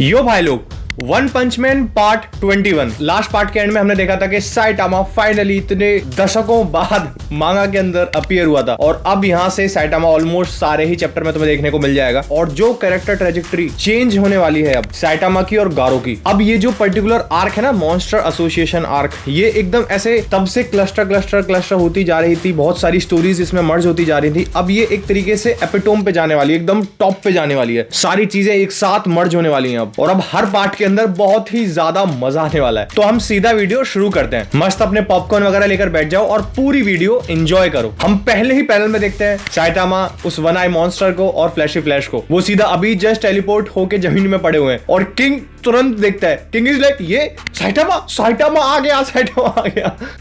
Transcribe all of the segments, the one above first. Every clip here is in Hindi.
यो भाई लोग, वन पंच मैन पार्ट 21 लास्ट पार्ट के एंड में हमने देखा था कि साइटामा फाइनली इतने दशकों बाद मांगा के अंदर अपीयर हुआ था और अब यहाँ से साइटामा ऑलमोस्ट सारे ही चैप्टर में तुम्हें देखने को मिल जाएगा। और जो कैरेक्टर ट्रेजेक्टरी चेंज होने वाली है अब साइटामा की और गारो की, अब ये जो पर्टिकुलर आर्क है ना, मॉन्स्टर एसोसिएशन आर्क, ये एकदम ऐसे तब से क्लस्टर होती जा रही थी, बहुत सारी स्टोरीज इसमें मर्ज होती जा रही थी। अब ये एक तरीके से एपिटोम पे जाने वाली है, एकदम टॉप पे जाने वाली है, सारी चीजें एक साथ मर्ज होने वाली हैं अब। और अब हर पार्ट के अंदर बहुत ही ज्यादा मजा आने वाला है। तो हम सीधा वीडियो शुरू करते हैं। मस्त अपने पॉपकॉर्न वगैरह लेकर बैठ जाओ और पूरी वीडियो एंजॉय करो। हम पहले ही पैनल में देखते हैं साइटामा उस वन आई मॉन्स्टर को और फ्लैशी फ्लैश को। वो सीधा अभी जस्ट टेलीपोर्ट होके जमीन में पड़े हुए हैं और किंग तुरंत देखता है। किंग इज लाइक, ये साइटामा आ गया,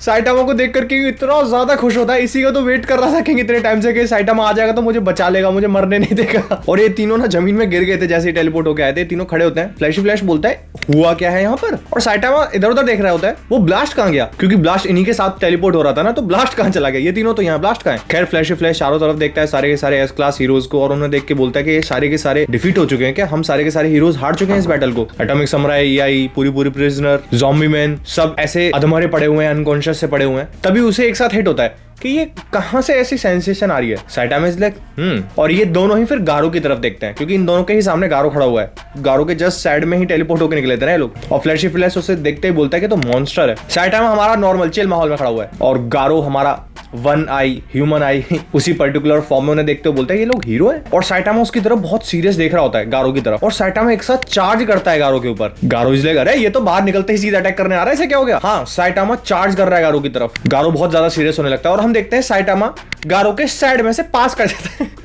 साइटामा को देखकर किंग इतना ज्यादा खुश होता है। इसी का तो वेट कर रहा था किंग इतने टाइम से कि साइटामा आ जाएगा तो मुझे बचा लेगा, मुझे मरने नहीं देगा। और ये तीनों ना जमीन में गिर गए थे जैसे ही टेलीपोर्ट होके आए थे। तीनों खड़े होते हैं। फ्लैशी फ्लैश बोलता है हुआ क्या है यहाँ पर, और साइटामा इधर उधर देख रहा होता है वो ब्लास्ट कहाँ गया, क्योंकि ब्लास्ट इन्हीं के साथ टेलीपोर्ट हो रहा था ना, तो ब्लास्ट कहाँ चला गया, ये तीनों तो यहाँ ब्लास्ट कहाँ है। खैर फ्लैशी फ्लैश चारों तरफ देखता है सारे के सारे एस क्लास हीरोज को और उन्हें देख के बोलता है कि ये सारे के सारे डिफीट हो चुके हैं क्या, हम सारे के सारे हीरोज हार चुके हैं इस बैटल को। एटॉमिक समुराई, एआई, पूरी प्रिजनर, ज़ॉम्बी मैन, सब ऐसे अधमरे पड़े हुए हैं, अनकॉन्शियस से पड़े हुए हैं। तभी उसे एक साथ हिट होता है कि ये कहां से ऐसी सेंसेशन आ रही है। साइटामा इज लाइक और ये दोनों ही फिर गारो की तरफ देखते हैं, क्योंकि इन दोनों के ही सामने गारो खड़ा हुआ है। गारो के जस्ट साइड में ही टेलीपोर्ट होकर निकले थे ना ये लोग। और फ्लैशी फ्लैश उसे देखते ही बोलता है कि तो मॉन्स्टर है। साइटामा हमारा नॉर्मल चिल माहौल में खड़ा हुआ है और गारो हमारा वन आई ह्यूमन आई उसी पर्टिकुलर फॉर्म में उन्हें देखते हुए बोलता है ये लोग हीरो है। और साइटामा उसकी तरफ बहुत सीरियस देख रहा होता है गारो की तरफ, और साइटामा एक साथ चार्ज करता है गारो के ऊपर। गारो इज लाइक, अरे ये तो बाहर निकलते ही सीधा अटैक करने आ रहा है, ऐसे क्या हो गया। हाँ, साइटामा चार्ज कर रहा है गारो की तरफ। गारो बहुत ज्यादा सीरियस होने लगता है और हम देखते हैं साइटामा गारो के साइड में से पास कर देता है।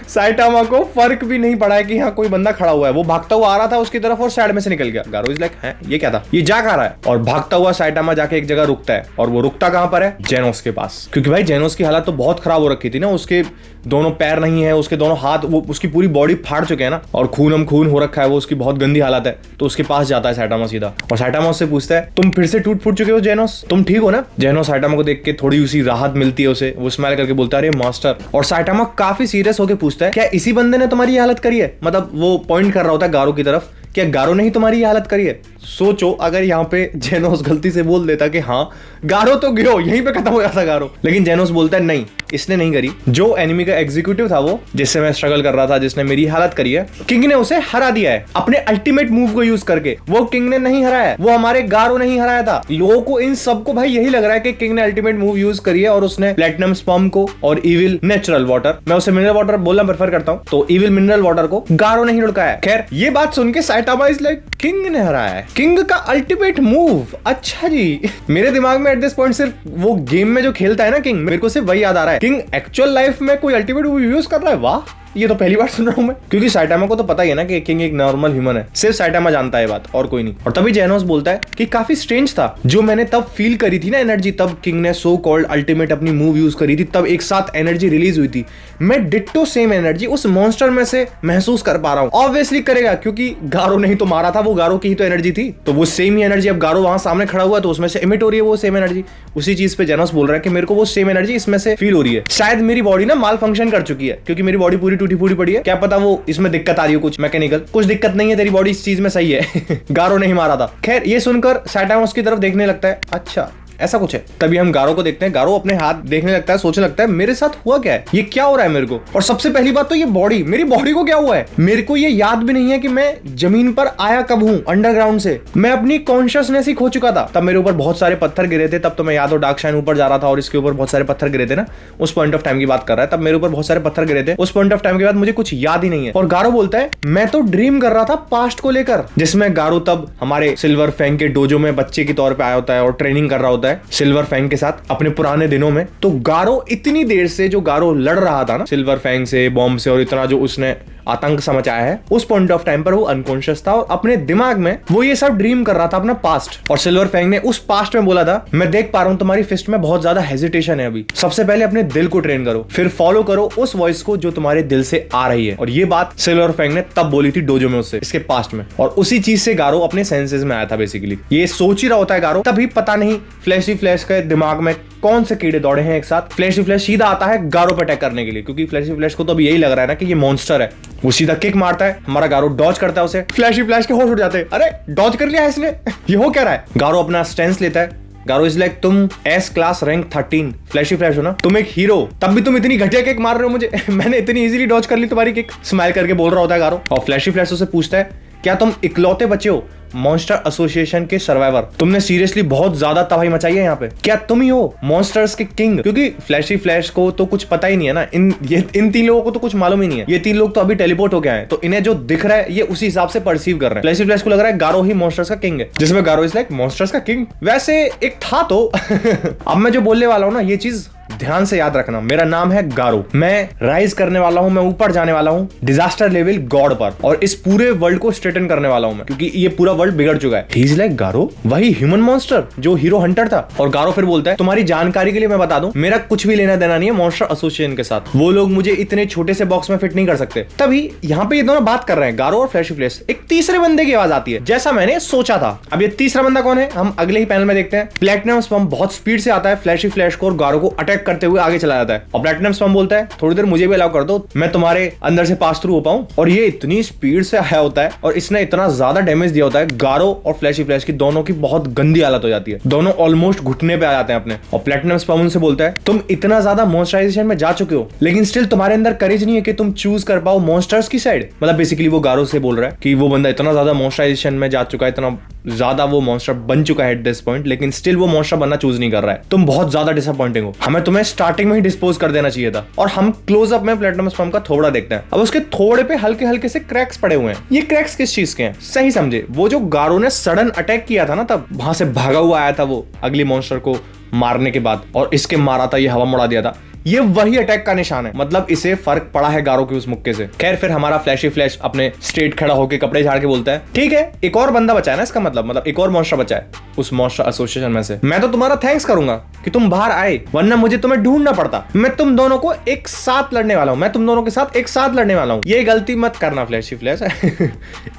साइटामा को फर्क भी नहीं पड़ा है कि यहाँ कोई बंदा खड़ा हुआ है। वो भागता हुआ आ रहा था उसकी तरफ और साइड में से निकल गया। गारो इज लाइक, है ये क्या था, ये जा कहाँ रहा है। और भागता हुआ साइटामा जाके एक जगह रुकता है, और वो रुकता कहाँ पर है, जेनोस के पास। क्योंकि भाई जेनोस की हालत तो बहुत खराब हो रखी थी ना, उसके दोनों पैर नहीं है, उसके दोनों हाथ, वो उसकी पूरी बॉडी फाड़ चुके हैं ना, और खून हो रखा है, वो उसकी बहुत गंदी हालत है। तो उसके पास जाता है साइटामा सीधा, और साइटामा उससे पूछता है तुम फिर से टूट फूट चुके हो जेनोस, तुम ठीक हो ना। जेनोस साइटामा को देख के थोड़ी उसी राहत मिलती है उसे, वो स्माइल करके बोलता है अरे मास्टर। और साइटामा काफी सीरियस होकर पूछता है क्या इसी बंदे ने तुम्हारी हालत करी है, मतलब वो पॉइंट कर रहा होता है गारो की तरफ, क्या गारो ने ही तुम्हारी हालत करी है। सोचो अगर यहाँ पे जेनोस गलती से बोल देता कि हाँ गारो तो गिरो, यहीं पे खत्म हो जाता गारो। लेकिन जेनोस बोलता है नहीं, इसने नहीं करी, जो एनिमी का एग्जीक्यूटिव था वो, जिससे मैं स्ट्रगल कर रहा था, जिसने मेरी हालत करी है, किंग ने उसे हरा दिया है अपने अल्टीमेट मूव को यूज करके। वो किंग ने नहीं हराया है, वो हमारे गारो नहीं हराया था। लोगों को, इन सबको भाई यही लग रहा है कि किंग ने अल्टीमेट मूव यूज करी है और उसने प्लैटिनम स्पर्म को और इविल नेचुरल वाटर, मैं उसे मिनरल वाटर बोलना प्रेफर करता हूँ, तो इविल मिनरल वाटर को गारो नहीं लुढ़काया है। खैर ये बात सुन के साइटामा इज लाइक, किंग ने हराया है, किंग का अल्टीमेट मूव, अच्छा जी। मेरे दिमाग में एट दिस पॉइंट सिर्फ वो गेम में जो खेलता है ना किंग, मेरे को सिर्फ वही याद आ रहा है। किंग एक्चुअल लाइफ में कोई अल्टीमेट मूव यूज कर रहा है, वाह, ये तो पहली बार सुन रहा हूं मैं। क्योंकि साइटामा को तो पता ही है ना कि किंग एक नॉर्मल ह्यूमन है, सिर्फ साइटामा जानता है बात और कोई नहीं। और तभी जेनोस बोलता है कि काफी स्ट्रेंज था, जो मैंने तब फील करी थी ना एनर्जी, तब किंग ने सो कॉल्ड अल्टीमेट अपनी मूव यूज करी थी, तब एक साथ एनर्जी रिलीज हुई थी। मैं डिट्टो सेम एनर्जी उस मॉन्स्टर में से महसूस कर पा रहा हूँ। ऑब्वियसली करेगा, क्योंकि गारो ने ही तो मारा था, वो गारो की ही तो एनर्जी थी, तो वो सेम ही एनर्जी अब गारो वहां सामने खड़ा हुआ तो उसमें से इमिट हो रही है वो सेम एनर्जी। उसी चीज पे जेनोस बोल रहा है कि मेरे को वो सेम एनर्जी इसमें से फील हो रही है। शायद मेरी बॉडी ना माल फंक्शन कर चुकी है, क्योंकि मेरी बॉडी पूरी टूटी फूटी पड़ी है, क्या पता वो इसमें दिक्कत आ रही हो, कुछ मैकेनिकल, कुछ दिक्कत नहीं है, तेरी बॉडी इस चीज में सही है। गारो नहीं मारा था। खैर ये सुनकर साइटामा उसकी तरफ देखने लगता है, अच्छा ऐसा कुछ है। तभी हम गारो को देखते हैं, गारो अपने हाथ देखने लगता है, सोचने लगता है मेरे साथ हुआ क्या है, ये क्या हो रहा है मेरे को। और सबसे पहली बात तो ये बॉडी, मेरी बॉडी को क्या हुआ है, मेरे को ये याद भी नहीं है कि मैं जमीन पर आया कब हूँ अंडरग्राउंड से। मैं अपनी कॉन्शियसनेस ही खो चुका था। तब मेरे ऊपर बहुत सारे पत्थर गिरे थे, तब तो मैं याद हो डार्क शाइन ऊपर जा रहा था और इसके ऊपर बहुत सारे पत्थर गिरे थे ना, उस पॉइंट ऑफ टाइम की बात कर रहा है। तब मेरे ऊपर बहुत सारे पत्थर गिरे थे, उस पॉइंट ऑफ टाइम के बाद मुझे कुछ याद ही नहीं है। और गारो बोलता है मैं तो ड्रीम कर रहा था पास्ट को लेकर, जिसमें गारो तब हमारे सिल्वर फैंग के डोजो में बच्चे के तौर पर आया होता है और ट्रेनिंग कर रहा होता है सिल्वर फैंग के साथ अपने पुराने दिनों में। तो गारो इतनी देर से जो गारो लड़ रहा था ना सिल्वर फैंग से, बॉम्ब से, और इतना जो उसने आतंक समझाया है, उस पॉइंट ऑफ टाइम पर वो अनकॉन्शियस था और अपने दिमाग में वो ये सब ड्रीम कर रहा था अपना पास्ट। और सिल्वर फैंग ने उस पास्ट में बोला था मैं देख पा रहा हूं तुम्हारी फिस्ट में बहुत ज्यादा हेजिटेशन है अभी, सबसे पहले अपने दिल को ट्रेन करो, फिर फॉलो करो उस वॉइस को जो तुम्हारे दिल से आ रही है। और ये बात सिल्वर फैंग ने तब बोली थी डोजो में उससे, इसके पास्ट में। और उसी चीज से गारो अपने सेंसेस में आया था बेसिकली। ये सोच ही रहा होता है गारो, तभी पता नहीं फ्लैशी फ्लैश के दिमाग में कौन से कीड़े दौड़े हैं एक साथ। फ्लैशी फ्लैश सीधा आता है गारो पे अटैक करने के लिए, क्योंकि फ्लैशी फ्लैश को तो अभी यही लग रहा है ना कि ये मॉन्स्टर है। वो सीधा किक मारता है, हमारा गारो डॉज करता है उसे। फ्लैशी फ्लैश के होश उड़ जाते हैं, अरे डॉज कर लिया है इसने, ये हो क्या रहा है। गारो अपना स्टैंस लेता है। गारो इज लाइक, तुम S class rank 13 flashy flash हो ना, तुम एक हीरो, तब भी तुम इतनी घटिया किक मार रहे हो मुझे मैंने इतनी इजीली डॉज कर ली तुम्हारी किक। स्माइल करके बोल रहा होता है गारो। और फ्लैशी फ्लैश उसे पूछता है, क्या तुम इकलौते बचे हो मॉन्स्टर एसोसिएशन के सर्वाइवर? तुमने सीरियसली बहुत ज्यादा तबाही मचाई है यहाँ पे, क्या तुम ही हो मॉन्स्टर्स के किंग? क्योंकि फ्लैशी फ्लैश को तो कुछ पता ही नहीं है ना, इन तीन लोगों को तो कुछ मालूम ही नहीं है। ये तीन लोग तो अभी टेलीपोर्ट हो गए हैं, तो इन्हें जो दिख रहा है ये उसी हिसाब से परसीव कर रहे हैं। फ्लैशी फ्लैश को लग रहा है गारो ही मॉन्स्टर्स का किंग है, जिसमें गारो इज लाइक, मॉन्स्टर्स का किंग वैसे एक था तो अब मैं जो बोलने वाला हूँ ना, ये चीज ध्यान से याद रखना। मेरा नाम है गारो, मैं राइज करने वाला हूं, मैं ऊपर जाने वाला हूं डिजास्टर लेवल गॉड पर, और इस पूरे वर्ल्ड को स्ट्रेटन करने वाला हूं मैं, क्योंकि ये पूरा वर्ल्ड बिगड़ चुका है। ही इज लाइक, गारो वही ह्यूमन मॉन्स्टर जो हीरो हंटर था। और गारो फिर बोलता है, तुम्हारी जानकारी के लिए मैं बता दूं, मेरा कुछ भी लेना देना नहीं है मॉन्स्टर एसोसिएशन के साथ, वो लोग मुझे इतने छोटे से बॉक्स में फिट नहीं कर सकते। तभी यहाँ पे ये दोनों बात कर रहे हैं, गारो और फ्लैशी फ्लैश। एक तीसरे बंदे की आवाज आती है, जैसा मैंने सोचा था। अब ये तीसरा बंदा कौन है, हम अगले ही पैनल में देखते हैं। प्लैटिनम स्पम बहुत स्पीड से आता है फ्लैशी फ्लैश को और गारो को अटैक करते हुए आगे चला जाता है। और प्लैटिनम स्पम बोलता है, थोड़ी देर मुझे भी अलाउ कर दो, मैं तुम्हारे अंदर से पास थ्रू हो पाऊं। और ये इतनी स्पीड से आया होता है और इसने इतना ज्यादा डैमेज दिया होता है, गारो और फ्लैशी फ्लैश की दोनों की बहुत गंदी हालत हो जाती है। दोनों ऑलमोस्ट घुटने पे आ जाते हैं अपने। और प्लैटिनम स्पम उनसे बोलता है, तुम इतना ज्यादा मॉन्स्टराइजेशन में जा चुके हो, लेकिन स्टिल तुम्हारे अंदर करेज नहीं है कि तुम चूज कर पाओ मॉन्स्टर्स की साइड। मतलब बेसिकली वो गारो से बोल रहा है कि वो बंदा इतना ज्यादा मॉन्स्टराइजेशन में जा चुका है, इतना ज्यादा वो मॉन्स्टर बन चुका है एट दिस पॉइंट, लेकिन स्टिल वो मॉन्स्टर बनना चूज नहीं कर रहा है। तुम बहुत ज्यादा डिसअपॉइंटिंग हो, हमें तुम्हें स्टार्टिंग में ही डिस्पोज कर देना चाहिए था। और हम क्लोजअप में प्लैटिनम स्पम का थोड़ा देखते हैं। अब उसके थोड़े पे हल्के हल्के से क्रैक्स पड़े हुए हैं। ये क्रैक्स किस चीज के हैं सही समझे, वो जो गारो ने सडन अटैक किया था ना, तब वहां से भागा हुआ आया था वो अगली मॉन्स्टर को मारने के बाद, और इसके मारा था, ये हवा मुड़ा दिया था, ये वही अटैक का निशान है। मतलब इसे फर्क पड़ा है गारो की उस मुक्के से। खैर फिर हमारा फ्लैशी फ्लैश अपने स्ट्रेट खड़ा होकर कपड़े झाड़ के बोलता है, ठीक है एक और बंदा बचा है ना, इसका मतलब एक और मॉन्स्टर बचा है उस मॉन्स्टर एसोसिएशन में से। मैं तो तुम्हारा थैंक्स करूंगा कि तुम बाहर आए, वरना मुझे तुम्हें ढूंढना पड़ता। मैं तुम दोनों को एक साथ लड़ने वाला हूं, मैं तुम दोनों के साथ एक साथ लड़ने वाला हूं। ये गलती मत करना फ्लैशी फ्लैश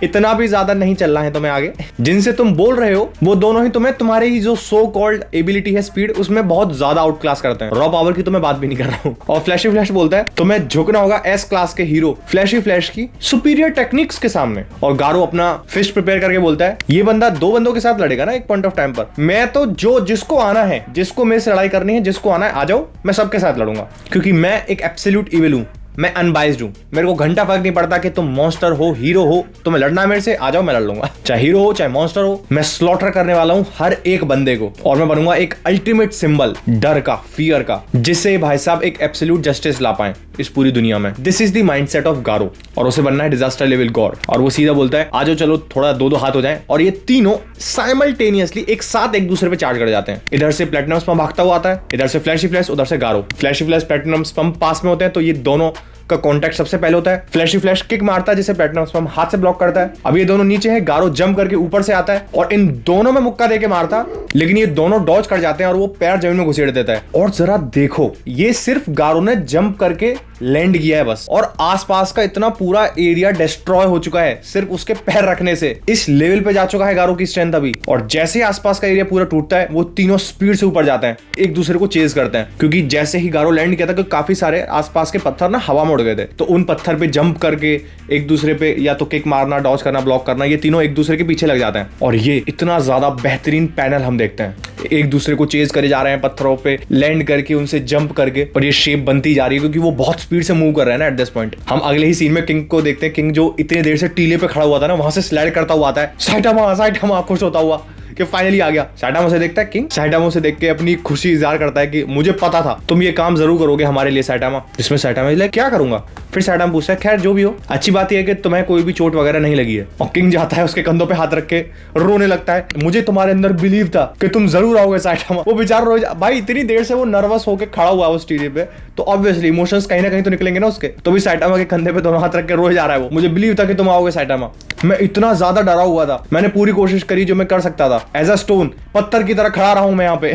इतना भी ज्यादा नहीं चलना है तुम्हें आगे। जिनसे तुम बोल रहे हो वो दोनों ही तुम्हें तुम्हारी ही जो सो कॉल्ड एबिलिटी है स्पीड, उसमें बहुत ज्यादा आउट क्लास करते हैं। रॉ पावर की तो मैं बात भी नहीं कर रहा हूं। और फ्लैशी फ्लैश बोलता है, तुम्हें झुकना होगा एस क्लास के हीरो फ्लैशी फ्लैश की सुपीरियर टेक्निक्स के सामने। और गारो अपना फिस्ट प्रिपेयर करके बोलता है, ये बंदा दो बंदों के साथ लड़ेगा ना एक पॉइंट ऑफ टाइम पर, मैं तो जो जिसको आना है, जिसको मेरे से लड़ाई करनी है, जिसको आना है आ जाओ, मैं सबके साथ लड़ूंगा, क्योंकि मैं एक एब्सोल्यूट इविल हूं, मैं अनबाइज्ड हूं। मेरे को घंटा फर्क नहीं पड़ता कि तुम मॉन्स्टर हो हीरो हो, तुम्हें लड़ना है मेरे से आ जाओ, मैं लड़ लूंगा, चाहे हीरो हो चाहे मॉन्स्टर हो। मैं स्लॉटर करने वाला हूं हर एक बंदे को, और मैं बनूंगा एक अल्टीमेट सिंबल डर का, फियर का, जिससे भाई साहब एक एब्सोल्यूट जस्टिस ला पाए इस पूरी दुनिया में। This is the mindset of Garou, और उसे बनना है डिजास्टर लेवल गॉड। और वो सीधा बोलता है, आ जाओ चलो थोड़ा दो हाथ हो जाए। और ये तीनों साइमल्टेनियसली एक साथ एक दूसरे पे चार्ज कर जाते हैं। इधर से प्लैटिनम स्पम भागता हुआ आता है, इधर से फ्लैशी फ्लैश, उधर से गारो। फ्लैशी फ्लैश प्लैटिनम स्पम पास में होते हैं, तो ये दोनों का कांटेक्ट सबसे पहले होता है। फ्लैशी फ्लैश किक मारता है जिसे प्लैटिनम स्पम हाथ से ब्लॉक करता है। अब ये दोनों नीचे हैं, गारो जंप करके ऊपर से आता है और इन दोनों में मुक्का देके मारता, लेकिन ये दोनों डॉज कर जाते हैं और वो पैर जमीन में घुसेड़ देता है। और जरा देखो, ये सिर्फ गारो ने जंप करके लैंड किया है बस, और आसपास का इतना पूरा एरिया डिस्ट्रॉय हो चुका है सिर्फ उसके पैर रखने से। इस लेवल पे जा चुका है गारो की स्ट्रेंथ अभी। और जैसे ही आसपास का एरिया पूरा टूटता है, वो तीनों स्पीड से ऊपर जाते हैं, एक दूसरे को चेज करते हैं, क्योंकि जैसे ही गारो लैंड किया था, काफी सारे आसपास के पत्थर ना हवा में उड़ गए थे, तो उन पत्थर पे जंप करके एक दूसरे पे या तो किक मारना, डॉज करना, ब्लॉक करना, ये तीनों एक दूसरे के पीछे लग जाते हैं। और ये इतना ज्यादा बेहतरीन पैनल हम देखते हैं, एक दूसरे को चेज करे जा रहे हैं पत्थरों पे लैंड करके, उनसे जंप करके, और ये शेप बनती जा रही है क्योंकि वो बहुत स्पीड से मूव कर रहे हैं ना एट दिस पॉइंट। हम अगले ही सीन में किंग को देखते हैं, किंग जो इतने देर से टीले पे खड़ा हुआ था ना, वहां से स्लाइड करता हुआ आता है, साइटामा खुश होता हुआ कि फाइनली आ गया। साइटामा से देखता है किंग, साइटामा से देख के अपनी खुशी इजहार करता है कि मुझे पता था तुम ये काम जरूर करोगे हमारे लिए साइटामा। जिसमें साइटामा लाइक, क्या करूंगा? फिर साइटामा पूछता है, खैर जो भी हो, अच्छी बात यह है कि तुम्हें कोई भी चोट वगैरह नहीं लगी है। और किंग जाता है उसके कंधों पे हाथ रख के रोने लगता है, मुझे तुम्हारे अंदर बिलीव था कि तुम जरूर आओगे साइटामा। वो बेचारा रोज भाई इतनी देर से वो नर्वस होकर खड़ा हुआ है उस टीवी पे, तो ऑब्वियसली इमोशंस कहीं ना कहीं तो निकलेंगे ना उसके। तो भी साइटामा के कंधे पे दोनों हाथ रख के रोए जा रहा है वो, मुझे बिलीव था कि तुम आओगे साइटामा। मैं इतना ज्यादा डरा हुआ था, मैंने पूरी कोशिश करी जो मैं कर सकता था, एज अ स्टोन पत्थर की तरह खड़ा रहा हूं मैं यहाँ पे।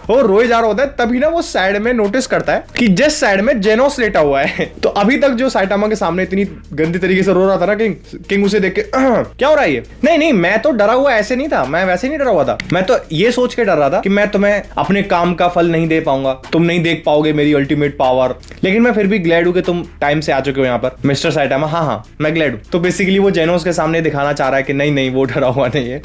वो रोए जा रहा होता है, तभी ना वो साइड में नोटिस करता है कि जिस साइड में जेनोस लेटा हुआ है। तो अभी तक जो साइटामा के सामने इतनी गंदी तरीके से रो रहा था ना किंग उसे देख के क्या हो रहा है ये, नहीं मैं तो डरा हुआ ऐसे नहीं था, मैं वैसे नहीं डरा हुआ था, मैं तो ये सोच के डर रहा था कि मैं तुम्हें अपने काम का फल नहीं दे पाऊंगा, तुम नहीं देख पाओगे मेरी अल्टीमेट पावर। लेकिन मैं फिर भी ग्लैड हूं कि तुम टाइम से आ चुके हो यहाँ पर मिस्टर साइटामा। हाँ मैं ग्लैड हूं। तो बेसिकली वो जेनोस के सामने दिखाना चाह रहा है कि नहीं वो डरा हुआ नहीं है।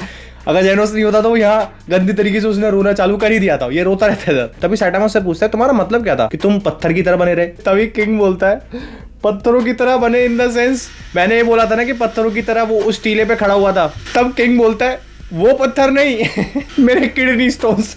अगर जेनोस नहीं होता तो वो यहाँ गंदी तरीके से उसने रोना चालू कर ही दिया था, ये रोता रहता था। तभी साइटामा से पूछता है तुम्हारा मतलब क्या था कि तुम पत्थर की तरह बने रहे। तभी किंग बोलता है पत्थरों की तरह बने इन द सेंस, मैंने ये बोला था ना कि पत्थरों की तरह वो उस टीले पे खड़ा हुआ था। तब किंग बोलता है वो पत्थर नहीं मेरे किडनी स्टोन्स।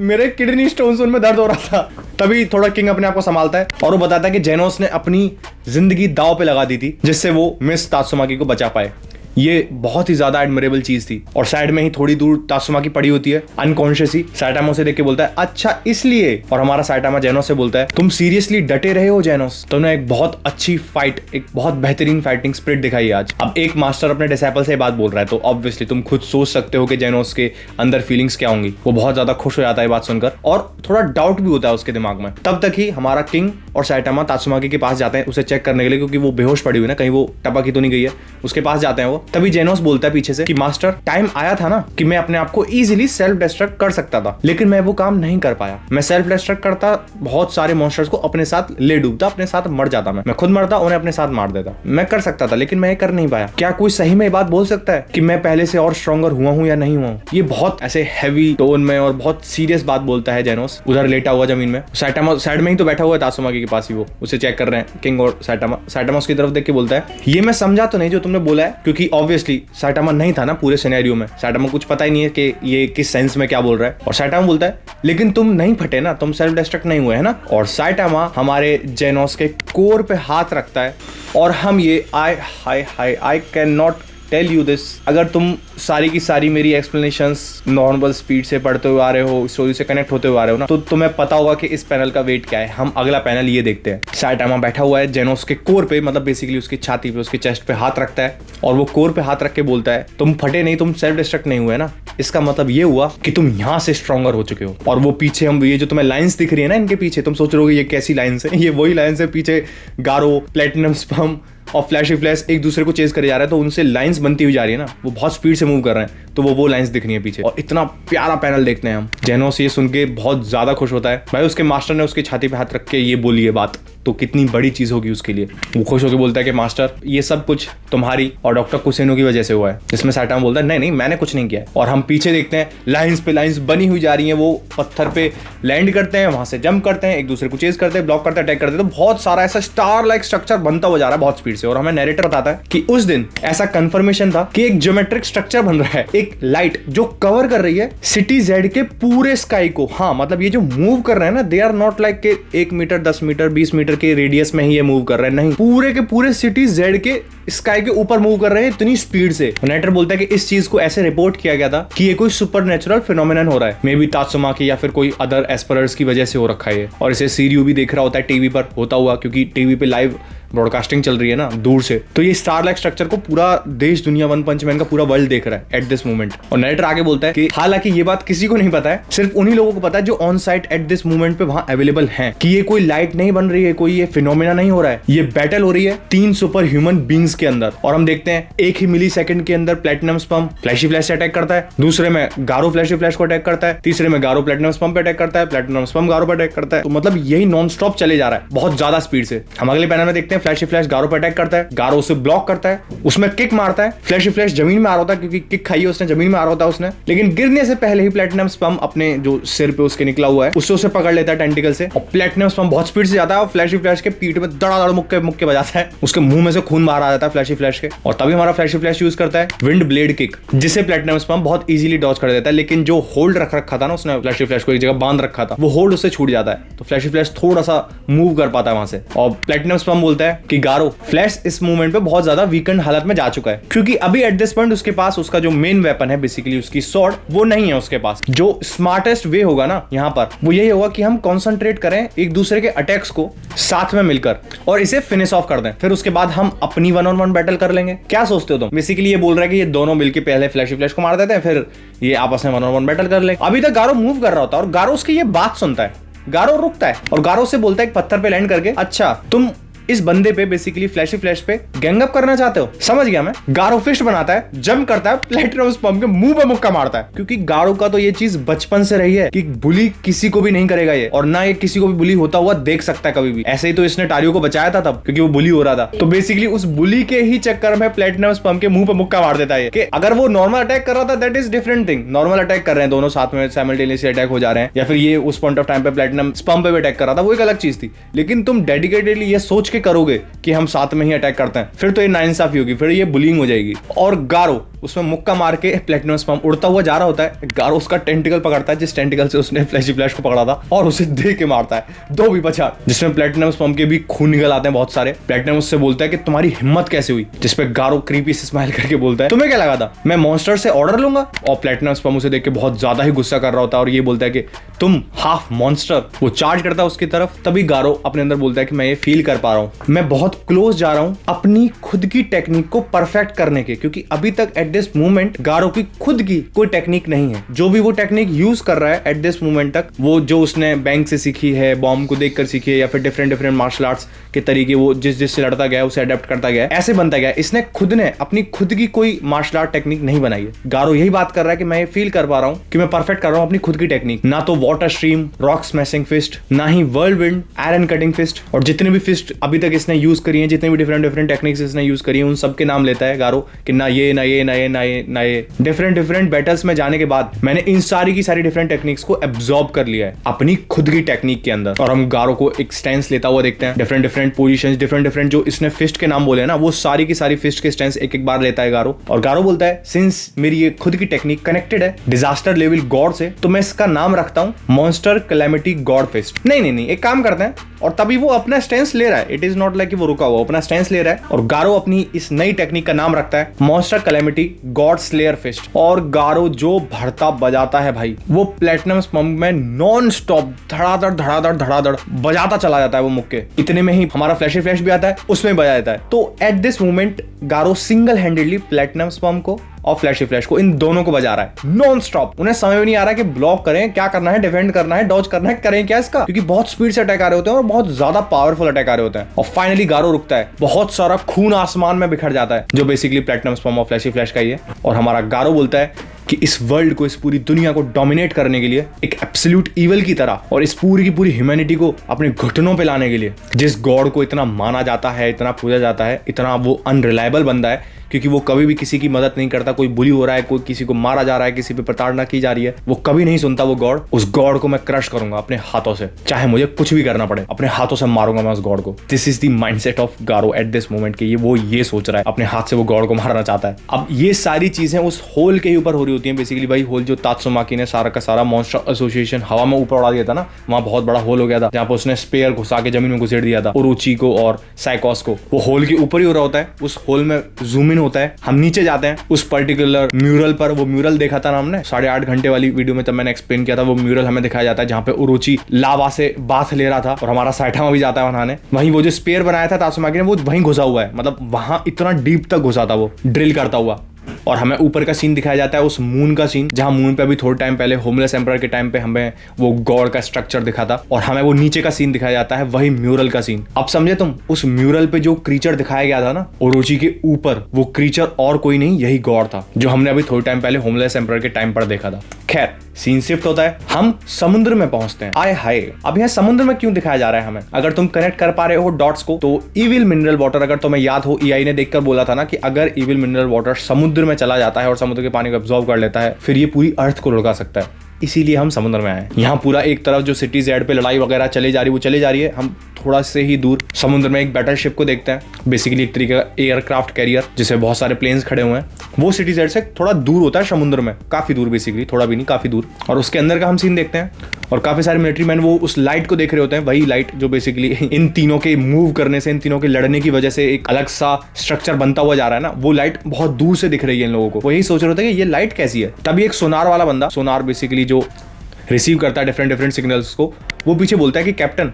मेरे किडनी स्टोन्स उनमें दर्द हो रहा था। तभी थोड़ा किंग अपने आप को संभालता है और वो बताता है कि जेनोस ने अपनी जिंदगी दांव पे लगा दी थी जिससे वो मिस तात्सुमाकी को बचा पाए। ये बहुत ही ज्यादा एडमिरेबल चीज थी। और साइड में ही थोड़ी दूर तात्सुमाकी पड़ी होती है अनकॉन्शियस ही। साइटामा उसे देख के बोलता है अच्छा इसलिए। और हमारा साइटामा जेनोस से बोलता है तुम सीरियसली डटे रहे हो जेनोस, तुमने एक बहुत अच्छी फाइट, एक बहुत बेहतरीन फाइटिंग स्पिरिट दिखाई आज। अब एक मास्टर अपने डिसाइपल से बात बोल रहा है तो ऑब्वियसली तुम खुद सोच सकते हो कि जेनोस के अंदर फीलिंग्स क्या होंगी। वो बहुत ज्यादा खुश हो जाता है बात सुनकर और थोड़ा डाउट भी होता है उसके दिमाग में। तब तक ही हमारा किंग और साइटामा तात्सुमाकी के पास जाते हैं उसे चेक करने के लिए, क्योंकि वो बेहोश पड़ी हुई ना, कहीं वो टपकी तो नहीं गई है। उसके पास जाते हैं वो। तभी जेनोस बोलता है पीछे से कि मास्टर टाइम आया था ना कि मैं अपने आप को इजीली सेल्फ डिस्ट्रक्ट कर सकता था, लेकिन मैं वो काम नहीं कर पाया। मैं सेल्फ डिस्ट्रक्ट करता, बहुत सारे मॉन्स्टर्स को अपने साथ ले डूबता, अपने साथ मर जाता, मैं खुद मरता, उन्हें अपने साथ मार देता। मैं कर सकता था लेकिन मैं ये कर नहीं पाया। क्या कोई सही में ये बात बोल सकता है कि मैं पहले से और स्ट्रॉन्गर हुआ हूं या नहीं हुआ हूं? ये बहुत ऐसे हैवी टोन में और बहुत सीरियस बात बोलता है जेनोस, उधर लेटा हुआ जमीन में। साइटामा साइड में ही तो बैठा हुआ है तात्सुमाकी के पास ही, वो उसे चेक कर रहे हैं किंग और साइटामा। साइटामा उसकी तरफ देख के बोलता है ये मैं समझा तो नहीं जो तुमने बोला है, क्योंकि ऑब्वियसली साइटामा नहीं था ना पूरे सिनेरियो में। साइटामा कुछ पता ही नहीं है कि ये किस सेंस में क्या बोल रहा है। और साइटामा बोलता है लेकिन तुम नहीं फटे ना, तुम सेल्फ डिस्ट्रक्ट नहीं हुए है ना। और साइटामा हमारे जेनोस के कोर पे हाथ रखता है और हम ये I can not tell you this, अगर तुम सारी की सारी मेरी एक्सप्लेनेशंस नॉर्मल स्पीड से पढ़ते हुए आ रहे हो, स्टोरी से कनेक्ट होते हुए आ रहे हो ना, तो तुम्हें पता होगा कि इस पैनल का वेट क्या है। हम अगला पैनल ये देखते हैं। साइटामा बैठा हुआ है जेनोस के कोर पे, मतलब बेसिकली उसकी छाती पे, उसकी चेस्ट पे हाथ रखता है और वो कोर पे हाथ रख के बोलता है तुम फटे नहीं, तुम सेल्फ डिस्ट्रक्ट नहीं हुए ना, इसका मतलब ये हुआ कि तुम यहाँ से स्ट्रॉन्गर हो चुके हो। और वो पीछे हम ये जो तुम्हें लाइंस दिख रही है ना इनके पीछे, तुम सोच रहे हो ये कैसी लाइंस है, ये वही लाइंस है। पीछे गारो, प्लेटिनम स्पम और फ्लैशी फ्लैश एक दूसरे को चेज करे जा रहा है, तो उनसे लाइंस बनती हुई जा रही है ना, वो बहुत स्पीड से मूव कर रहे हैं, तो वो लाइंस दिख रही है पीछे। और इतना प्यारा पैनल देखते हैं हम। जेनोस ये सुन के बहुत ज्यादा खुश होता है। भाई उसके मास्टर ने उसकी छाती पे हाथ रख के ये बोली है बात, तो कितनी बड़ी चीज होगी उसके लिए। वो खुश होकर बोलता है कि मास्टर ये सब कुछ तुम्हारी और डॉक्टर कुसेनो की वजह से हुआ है। जिसमें साइटामा बोलता है नहीं मैंने कुछ नहीं किया है। और हम पीछे देखते हैं लाइंस पे लाइंस बनी हुई जा रही हैं, वो पत्थर पे लैंड करते हैं, वहां से जंप करते हैं, एक दूसरे को चेज करते हैं, ब्लॉक करते हैं, अटैक करते हैं। तो बहुत सारा ऐसा स्टार लाइक स्ट्रक्चर बनता हुआ जा रहा है बहुत स्पीड से। और हमें नैरेटर बताता है कि उस दिन ऐसा कंफर्मेशन था कि एक ज्योमेट्रिक स्ट्रक्चर बन रहा है, एक लाइट जो कवर कर रही है सिटी जेड के पूरे स्काई को। हाँ मतलब ये जो मूव कर रहे हैं ना, दे आर नॉट लाइक के 1 मीटर 10 मीटर 20 मीटर के रेडियस में ही ये मूव कर रहे हैं, नहीं, पूरे के पूरे सिटी जेड के स्काई के ऊपर मूव कर रहे हैं इतनी स्पीड से। नैरेटर बोलता है कि इस चीज को ऐसे रिपोर्ट किया गया था कि ये कोई सुपरनेचुरल फिनोमेनन हो रहा है, मे बी तात्सुमाकी या फिर कोई अदर एस्परर्स की वजह से हो रखा है। और इसे सीरियो भी देख रहा होता है टीवी पर होता हुआ, क्योंकि टीवी पे लाइव ब्रॉडकास्टिंग चल रही है ना दूर से। तो ये स्टार लाइक स्ट्रक्चर को पूरा देश दुनिया, वन पंच मैन का पूरा वर्ल्ड देख रहा है एट दिस मोमेंट। और नैरेटर आगे बोलता है कि हालांकि ये बात किसी को नहीं पता है, सिर्फ उन्हीं लोगों को पता है जो on site eight this moment पे वहां अवेलेबल हैं, कि ये कोई लाइट नहीं बन रही है, कोई ये फिनोमेना नहीं हो रहा है, ये बैटल हो रही है 3 सुपर ह्यूमन बींग्स के अंदर। और हम देखते हैं एक ही मिली सेकंड के अंदर प्लेटिनम स्पम फ्लैशी फ्लैश से अटैक करता है, दूसरे में गारो फ्लैशी फ्लैश को अटैक करता है, तीसरे में गारो प्लेटिनम स्पम पे अटैक करता है, प्लेटिनम स्पम गारो पे अटैक करता है। तो मतलब यही नॉन स्टॉप चले जा रहा है बहुत ज्यादा स्पीड से। हम अगले पैनल में देखते हैं फ्लैशी फ्लैश गारो पे अटैक करता है, गारो उसे ब्लॉक करता है, उसमें किक मारता है, फ्लैशी फ्लैश जमीन में आ रहा होता है क्योंकि किक खाई है उसने, जमीन में आ रहा होता है उसने, लेकिन गिरने से पहले ही प्लेटिनम स्पम अपने जो सिर पे उसके निकला हुआ है उससे उसे पकड़ लेता है टेंटिकल से। और प्लेटिनम स्पम बहुत स्पीड से जाता है और फ्लैशी फ्लैश के पीठ में दड़ा मुक्के बजाता है, उसके मुंह में से खून बाहर आ जाता है फ्लैशी फ्लैश के। और तभी हमारा फ्लैशी फ्लैश यूज करता है विंड ब्लेड किक, जिसे प्लेटिनम स्पम बहुत इजीली डॉज कर देता है। लेकिन जो होल्ड रख रखा था ना उसने फ्लैशी फ्लैश को एक जगह बांध रखा था, वो होल्ड उससे छूट जाता है, तो फ्लैशी फ्लैश थोड़ा सा मूव कर पाता है वहां से। और प्लेटिनम स्पम बोलता है है कि गारो फ्लैश इस मूवमेंट पे बहुत ज्यादा वीकेंड हालत में जा चुका है, क्योंकि अभी एट दिस पॉइंट उसके पास उसका जो मेन वेपन है बेसिकली उसकी स्वॉर्ड वो नहीं है उसके पास। जो स्मार्टेस्ट वे होगा ना यहाँ पर वो यही होगा कि हम कॉन्सेंट्रेट करें एक दूसरे के अटैक्स को साथ में मिलकर और इसे फिनिश ऑफ कर दें, फिर उसके बाद हम अपनी 1-on-1 बैटल कर लेंगे। क्या सोचते हो तुम? बेसिकली ये बोल रहा है कि ये दोनों मिलकर पहले फ्लैशी फ्लैश को मार देते हैं, फिर ये आपस में 1-on-1 बैटल कर ले। अभी तक गारो मूव कर रहा होता है और गारो उसकी ये बात सुनता है, गारो रुकता है और गारो से बोलता है एक पत्थर पे लैंड करके, अच्छा तुम इस बंदे पे बेसिकली फ्लैशी फ्लैश पे गैंग अप करना चाहते हो? समझ गया मैं। गारो फिस्ट बनाता है, जंप करता है, प्लेटिनम स्पम के मुंह पे मुक्का मारता है, क्योंकि गारो का तो ये चीज बचपन से रही है कि बुली किसी को भी नहीं करेगा ये, और ना ये किसी को भी बुली होता हुआ देख सकता है कभी भी। ऐसे ही तो इसने टारियो को बचाया था तब, क्योंकि वो बुली हो रहा था। तो बेसिकली उस बुली के ही चक्कर में प्लेटिनम स्पम के मुंह पे मुक्का मार देता है कि अगर वो नॉर्मल अटैक कर रहा था that is different thing, normal attack कर रहे हैं दोनों साथ में साइमल्टेनियसली अटैक हो जा रहे हैं, या फिर ये उस पॉइंट ऑफ टाइम पे प्लेटिनम स्पम पे भी अटैक कर रहा था, वो एक अलग चीज थी। लेकिन तुम डेडिकेटेडली ये सोच के करोगे कि हम साथ में ही अटैक करते हैं, फिर तो ये नाइंसाफी होगी, फिर ये बुलिंग हो जाएगी। और गारो उसमें मुक्का मार के प्लेटिनम स्पम उड़ता हुआ जा रहा होता है, गारो उसका टेंटिकल पकड़ता है जिस टेंटिकल से उसने फ्लैशी फ्लैश को पकड़ा था और उसे दे के मारता है 2 भी बचा, जिसमें प्लेटिनम स्पम के भी खून निकल आते हैं बहुत सारे। प्लेटिनम उससे बोलता है कि तुम्हारी हिम्मत कैसे हुई, जिसपे गारो क्रीपी से स्माइल करके बोलता है तुम्हें क्या लगा था मैं मॉन्स्टर से ऑर्डर लूंगा? और प्लेटिनम स्पम उसे देख के बहुत ज्यादा ही गुस्सा कर रहा होता है और ये बोलता है कि तुम हाफ मॉन्स्टर। वो चार्ज करता है उसकी तरफ, तभी गारो अपने अंदर बोलता है कि मैं ये फील कर पा रहा हूँ, मैं बहुत क्लोज जा रहा हूँ अपनी खुद की टेक्निक को परफेक्ट करने के, क्योंकि अभी तक एट दिस मोमेंट गारो की खुद की कोई टेक्निक नहीं है। जो भी वो टेक्निक यूज कर रहा है एट दिस मोमेंट तक, वो जो उसने बैंक से सीखी है, बॉम्ब को देखकर सीखी है, या फिर डिफरेंट मार्शल आर्ट्स के तरीके वो जिससे लड़ता गया उसे अडेप्ट करता गया, ऐसे बनता गया। इसने खुद ने अपनी खुद की कोई मार्शल आर्ट टेक्निक नहीं बनाई है। गारो यही बात कर रहा है कि मैं ये फील कर पा रहा हूँ कि मैं परफेक्ट कर रहा हूँ अपनी खुद की टेक्निक, ना तो water stream, rock smashing fist, ना ही whirlwind, iron cutting fist, और जितने भी फिस्ट अभी तक इसने यूज करी है, जितने भी डिफरेंट टेक्निक्स इसने यूज करी है, उन सबके नाम लेता है गारो कि ना ये ना ये ना ये ना ये ना ये। डिफरेंट बैटल्स में जाने के बाद मैंने इन सारी की सारी डिफरेंट टेक्निक्स को एब्जॉर्ब कर लिया है अपनी खुद की टेक्निक के अंदर। और हम गारो को एक स्टैंस लेता हुआ देखते हैं, डिफरेंट पोजीशंस, डिफरेंट जो इसने फिस्ट के नाम बोले हैं ना, वो सारी की सारी फिस्ट के स्टैंस एक बार लेता है गारो। और गारो बोलता है सिंस मेरी ये खुद की टेक्निक कनेक्टेड है डिजास्टर लेवल गॉड से, तो मैं इसका नाम रखता हूं मॉन्स्टर कैलेमिटी गॉड फिस्ट। नहीं, एक काम करते हैं। और तभी वो अपना स्टैंस ले रहा है, इट इज नॉट लाइक कि वो रुका हुआ, अपना स्टैंस ले रहा है और गारो अपनी इस नई टेक्निक का नाम रखता है monster calamity god slayer fist. और गारो जो भरता बजाता है भाई, वो प्लेटिनम स्पम्प में नॉन स्टॉप धड़ाधड़ बजाता चला जाता है वो मुक्के। इतने में ही हमारा फ्लैशी फ्लैश भी आता है, उसमें बजा देता है। तो at this moment Garou single handedly platinum sperm को और फ्लैशी फ्लैश को, इन दोनों को बजा रहा है नॉन स्टॉप। उन्हें समझ में नहीं आ रहा कि ब्लॉक करें, क्या करना है, डिफेंड करना है, डॉज करना है, करें क्या इसका, क्योंकि बहुत स्पीड से अटैक आ रहे होते हैं और बहुत ज्यादा पावरफुल अटैक आ रहे होते हैं। और फाइनली गारो रुकता है, बहुत सारा खून आसमान में बिखर जाता है, जो बेसिकली प्लेटिनम स्पम्प और फ्लैशी फ्लैश का ही है। और हमारा गारो बोलता है कि इस वर्ल्ड को, इस पूरी दुनिया को डोमिनेट करने के लिए, एक एब्सोल्यूट इविल की तरह, और इस पूरी की पूरी ह्यूमैनिटी को अपने घुटनों पे लाने के लिए, जिस गॉड को इतना माना जाता है, इतना पूजा जाता है, इतना वो अनरिलायबल बंदा है क्योंकि वो कभी भी किसी की मदद नहीं करता, कोई बुली हो रहा है, कोई किसी को मारा जा रहा है, किसी पे प्रताड़ना की जा रही है, वो कभी नहीं सुनता वो गॉड। उस गॉड को मैं क्रश करूंगा अपने हाथों से, चाहे मुझे कुछ भी करना पड़े, अपने हाथों से मारूंगा मैं उस गॉड को। This is the mindset of Garo eight this moment के, वो ये सोच रहा है, अपने हाथ से वो गॉड को मारना चाहता है। अब ये सारी चीजें उस होल के ऊपर हो रही होती है बेसिकली। भाई होल जो तात्सुमाकी ने सारा का सारा मॉन्स्टर एसोसिएशन हवा में ऊपर उड़ा दिया था ना, वहां बहुत बड़ा होल हो गया था जहां पर उसने स्पेयर घुसा के जमीन में घुसेड़ दिया था ओरोची को और साइकोस को। वो होल के ऊपर ही हो रहा होता है, उस होल में जूम इन होता है, हम नीचे जाते हैं उस पर्टिकुलर म्यूरल पर। वो म्यूरल देखा था ना हमने 8.5 घंटे वाली वीडियो में, तब मैंने एक्सप्लेन किया था। वो म्यूरल हमें दिखाया जाता है जहां पे ओरोची लावा से बाथ ले रहा था और हमारा साइटामा भी जाता है नहाने। वहीं वो जो स्पेयर बनाया था तात्सुमाकी ने, वो वहीं घुसा हुआ है, मतलब वहां इतना डीप तक घुसा था वो ड्रिल करता हुआ। और हमें ऊपर का सीन दिखाया जाता है, उस मून का सीन, जहां मून पे अभी थोड़े टाइम पहले होमलेस एम्परर के टाइम पे हमें वो गॉड का स्ट्रक्चर दिखा था, और हमें वो नीचे का सीन दिखाया जाता है, वही म्यूरल का सीन। अब समझे तुम, उस म्यूरल पे जो क्रीचर दिखाया गया था ना ओरोची के ऊपर, वो क्रीचर और कोई नहीं, यही गॉड था जो हमने अभी थोड़े टाइम पहले होमलेस एम्परर के टाइम पर देखा था। खैर सीन शिफ्ट होता है, हम समुद्र में पहुंचते हैं। आय हाय, अब यहाँ समुद्र में क्यों दिखाया जा रहा है हमें? अगर तुम कनेक्ट कर पा रहे हो डॉट्स को, तो इविल मिनरल वाटर, अगर तुम्हें याद हो EI ने देखकर बोला था ना कि अगर इविल मिनरल वाटर समुद्र में चला जाता है और समुद्र के पानी को एब्जॉर्ब कर लेता है, फिर ये पूरी अर्थ को लुढ़का सकता है। इसीलिए हम समुद्र में आए। यहाँ पूरा एक तरफ जो सिटी जेड पे लड़ाई वगैरह चली जा रही है, वो चली जा रही है। हम थोड़ा से ही दूर समुद्र में एक बैटल शिप को देखते हैं, बेसिकली एक तरीके का एयरक्राफ्ट कैरियर जिससे बहुत सारे प्लेन्स खड़े हुए हैं। वो सिटी जेड से थोड़ा दूर होता है समुद्र में, काफी दूर, बेसिकली थोड़ा भी नहीं काफी दूर। और उसके अंदर का हम सीन देखते हैं और काफी सारे मिलिट्री मैन वो उस लाइट को देख रहे होते हैं, वही लाइट जो बेसिकली इन तीनों के मूव करने से, इन तीनों के लड़ने की वजह से एक अलग सा स्ट्रक्चर बनता हुआ जा रहा है ना, वो लाइट बहुत दूर से दिख रही है इन लोगों को। वो यही सोच रहे होते हैं कि ये लाइट कैसी है। तभी एक सोनार वाला बंदा, सोनार बेसिकली जो रिसीव करता है डिफरेंट सिग्नल्स को, वो पीछे बोलता है कि कैप्टन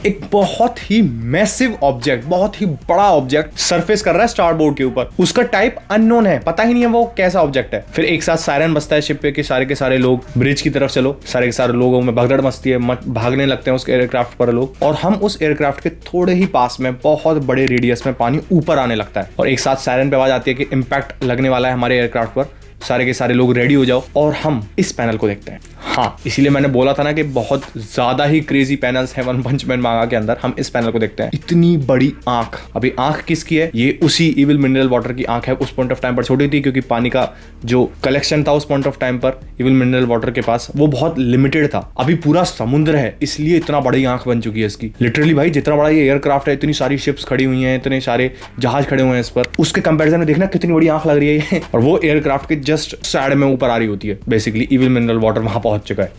एक बहुत ही मैसिव ऑब्जेक्ट, बहुत ही बड़ा ऑब्जेक्ट सरफेस कर रहा है स्टारबोर्ड के ऊपर। उसका टाइप अननोन है, पता ही नहीं है वो कैसा ऑब्जेक्ट है। फिर एक साथ सायरन बजता है शिप पे कि सारे के सारे लोग ब्रिज की तरफ चलो। सारे के सारे लोगों में भगदड़ मचती है, भागने लगते हैं उस एयरक्राफ्ट पर लोग। और हम उस एयरक्राफ्ट के थोड़े ही पास में बहुत बड़े रेडियस में पानी ऊपर आने लगता है और एक साथ सायरन पे आवाज आती है कि इम्पैक्ट लगने वाला है हमारे एयरक्राफ्ट पर, सारे के सारे लोग रेडी हो जाओ। और हम इस पैनल को देखते हैं। हाँ, इसीलिए मैंने बोला था ना कि बहुत ज्यादा ही क्रेजी पैनल्स हैं वन पंच मैन मांगा के अंदर। हम इस पैनल को देखते हैं। इतनी बड़ी आंख, अभी आंख किसकी है? ये उसी इविल मिनरल वाटर की आंख है। उस पॉइंट ऑफ टाइम पर छोटी थी क्योंकि पानी का जो कलेक्शन था उस पॉइंट ऑफ टाइम पर इविल मिनरल वाटर के पास वो बहुत लिमिटेड था। अभी पूरा समुद्र है, इसलिए इतना बड़ी आंख बन चुकी है इसकी। लिटरली भाई, जितना बड़ा ये एयरक्राफ्ट है, इतनी सारी शिप्स खड़ी हुई हैं, इतने सारे जहाज खड़े हुए हैं इस पर, उसके कंपेरिजन में देखना कितनी बड़ी आंख लग रही है ये। और वो एयरक्राफ्ट के जस्ट साइड में ऊपर आ रही होती है। बेसिकली इविल मिनरल वाटर वहां पहुंच चुका है।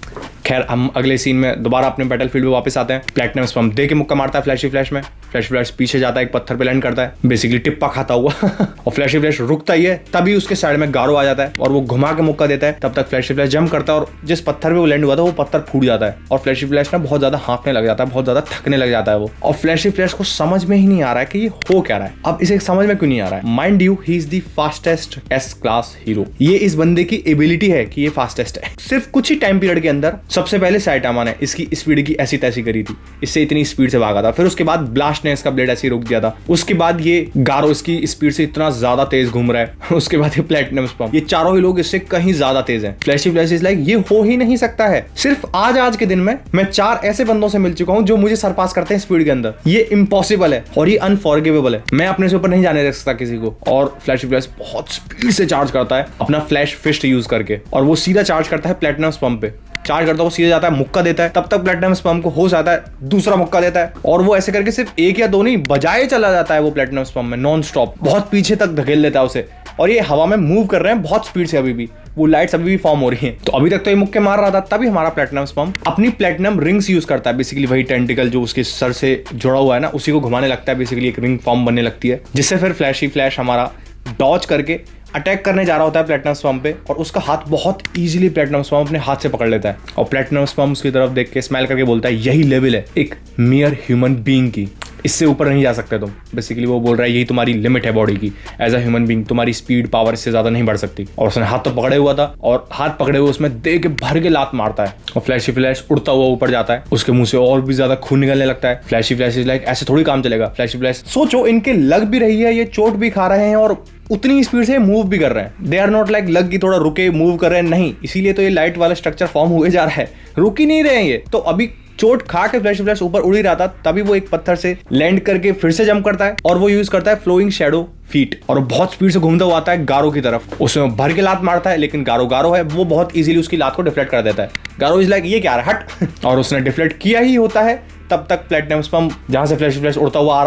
खैर, हम अगले सीन में दोबारा अपने बैटलफील्ड में वापस आते हैं। प्लैटिनम स्पम्प दे के मुक्का मारता है फ्लैशी फ्लैश में। फ्लैशी फ्लैश पीछे जाता है, एक पत्थर पे लैंड करता है, बेसिकली टिप्पा खाता हुआ और फ्लैशी फ्लैश रुकता ही है, तभी उसके साइड में गारो आ जाता है और वो घुमा के मुक्का देता है। तब तक फ्लैशी फ्लैश जंप करता है और जिस पत्थर पे वो लैंड हुआ था वो पत्थर फूट जाता है और फ्लैशी फ्लैश ना बहुत ज्यादा हाँफने लग जाता है, बहुत ज्यादा थकने लग जाता है वो। और फ्लैशी फ्लैश को समझ में ही नहीं आ रहा है कि ये हो क्या रहा है। अब इसे समझ में क्यों नहीं आ रहा है? Mind you, he is the fastest S class hero. ये इस बंदे की एबिलिटी है कि ये फास्टेस्ट है। सिर्फ कुछ ही टाइम पीरियड के अंदर सबसे पहले साइटामा ने इसकी स्पीड की ऐसी तैसी करी थी, इससे इतनी स्पीड से भागा था। फिर उसके बाद ब्लास्ट ने इसका ब्लेड ऐसे रोक दिया था। उसके बाद ये गारो इसकी स्पीड से इतना ज्यादा तेज घूम रहा है। उसके बाद ये प्लैटिनम स्पम्प, ये चारों ही लोग इससे कहीं ज्यादा तेज हैं। फ्लैशी फ्लैश इज लाइक ये हो ही नहीं सकता है। सिर्फ आज के दिन में मैं 4 ऐसे बंदों से मिल चुका हूं जो मुझे सरपास करते हैं स्पीड के अंदर। ये इम्पॉसिबल है और ये अनफॉरगिवेबल है। मैं अपने से ऊपर नहीं जाने दे सकता किसी को। और फ्लैशी फ्लैश बहुत स्पीड से चार्ज करता है अपना फ्लैश फिस्ट यूज करके और वो सीधा चार्ज करता है प्लैटिनम स्पम्प पे। चार्ज करता है, वो सीधे जाता है, मुक्का देता है। तब तक प्लैटिनम स्पम्प को होश आता है, दूसरा मुक्का देता है और वो ऐसे करके सिर्फ 1 या 2 नहीं बजाए चला जाता है वो प्लैटिनम स्पम्प में नॉन स्टॉप। बहुत पीछे तक धकेल देता है उसे और ये हवा में मूव कर रहे हैं बहुत स्पीड से। अभी भी वो लाइट्स अभी भी फॉर्म हो रही हैं। तो अभी तक तो ये मुक्के मार रहा था, तभी हमारा प्लैटिनम स्पम्प अपनी प्लैटिनम रिंग्स यूज करता है। बेसिकली वही टेंटिकल जो उसके सर से जुड़ा हुआ है ना, उसी को घुमाने लगता है। बेसिकली एक रिंग फॉर्म बनने लगती है, जिससे फिर फ्लैशी फ्लैश हमारा डॉज करके अटैक करने जा रहा होता है प्लैटिनम स्पम्प पे और उसका हाथ बहुत इजीली प्लैटिनम स्पम्प अपने हाथ से पकड़ लेता है और प्लैटिनम स्पम्प उसकी तरफ देख के स्माइल करके बोलता है यही लेवल है एक मियर ह्यूमन बीइंग की, इससे ऊपर नहीं जा सकते तुम। बेसिकली वो बोल रहा है यही तुम्हारी लिमिट है बॉडी की, एज अ ह्यूमन बीइंग तुम्हारी स्पीड पावर इससे ज्यादा नहीं बढ़ सकती। और उसने हाथ तो पकड़े हुआ था और हाथ पकड़े हुए उसमें दे के भर के लात मारता है और फ्लैशी फ्लैश उड़ता हुआ ऊपर जाता है। उसके मुंह से और भी ज्यादा खून निकलने लगता है। फ्लैशी फ्लैश इज लाइक ऐसे थोड़ी काम चलेगा। फ्लैशी फ्लैश सोचो, इनके लग भी रही है, ये चोट भी खा रहे हैं और उतनी स्पीड से मूव भी कर रहे हैं। दे आर नॉट लाइक लग की थोड़ा रुके मूव कर रहे हैं, नहीं। इसीलिए तो ये लाइट वाला स्ट्रक्चर फॉर्म हुए जा रहा है, रुक ही नहीं रहे हैं ये। तो अभी चोट खा के फ्लैश फ्लैश ऊपर उड़ ही रहा था, तभी वो एक पत्थर से लैंड करके फिर से जंप करता है और वो यूज करता है फ्लोइंग शैडो फीट और बहुत स्पीड से घूमता हुआ आता है गारो की तरफ। उसमें भर के लात मारता है, लेकिन गारो है, वो बहुत इजीली उसकी लात को डिफ्लेक्ट कर देता है। गारो इज लाइक ये क्या है हट और उसने डिफ्लेक्ट किया ही होता है। तब तक प्लैटिनम स्पम्प जहां से फ्लैशी फ्लैश उड़ता हुआ आ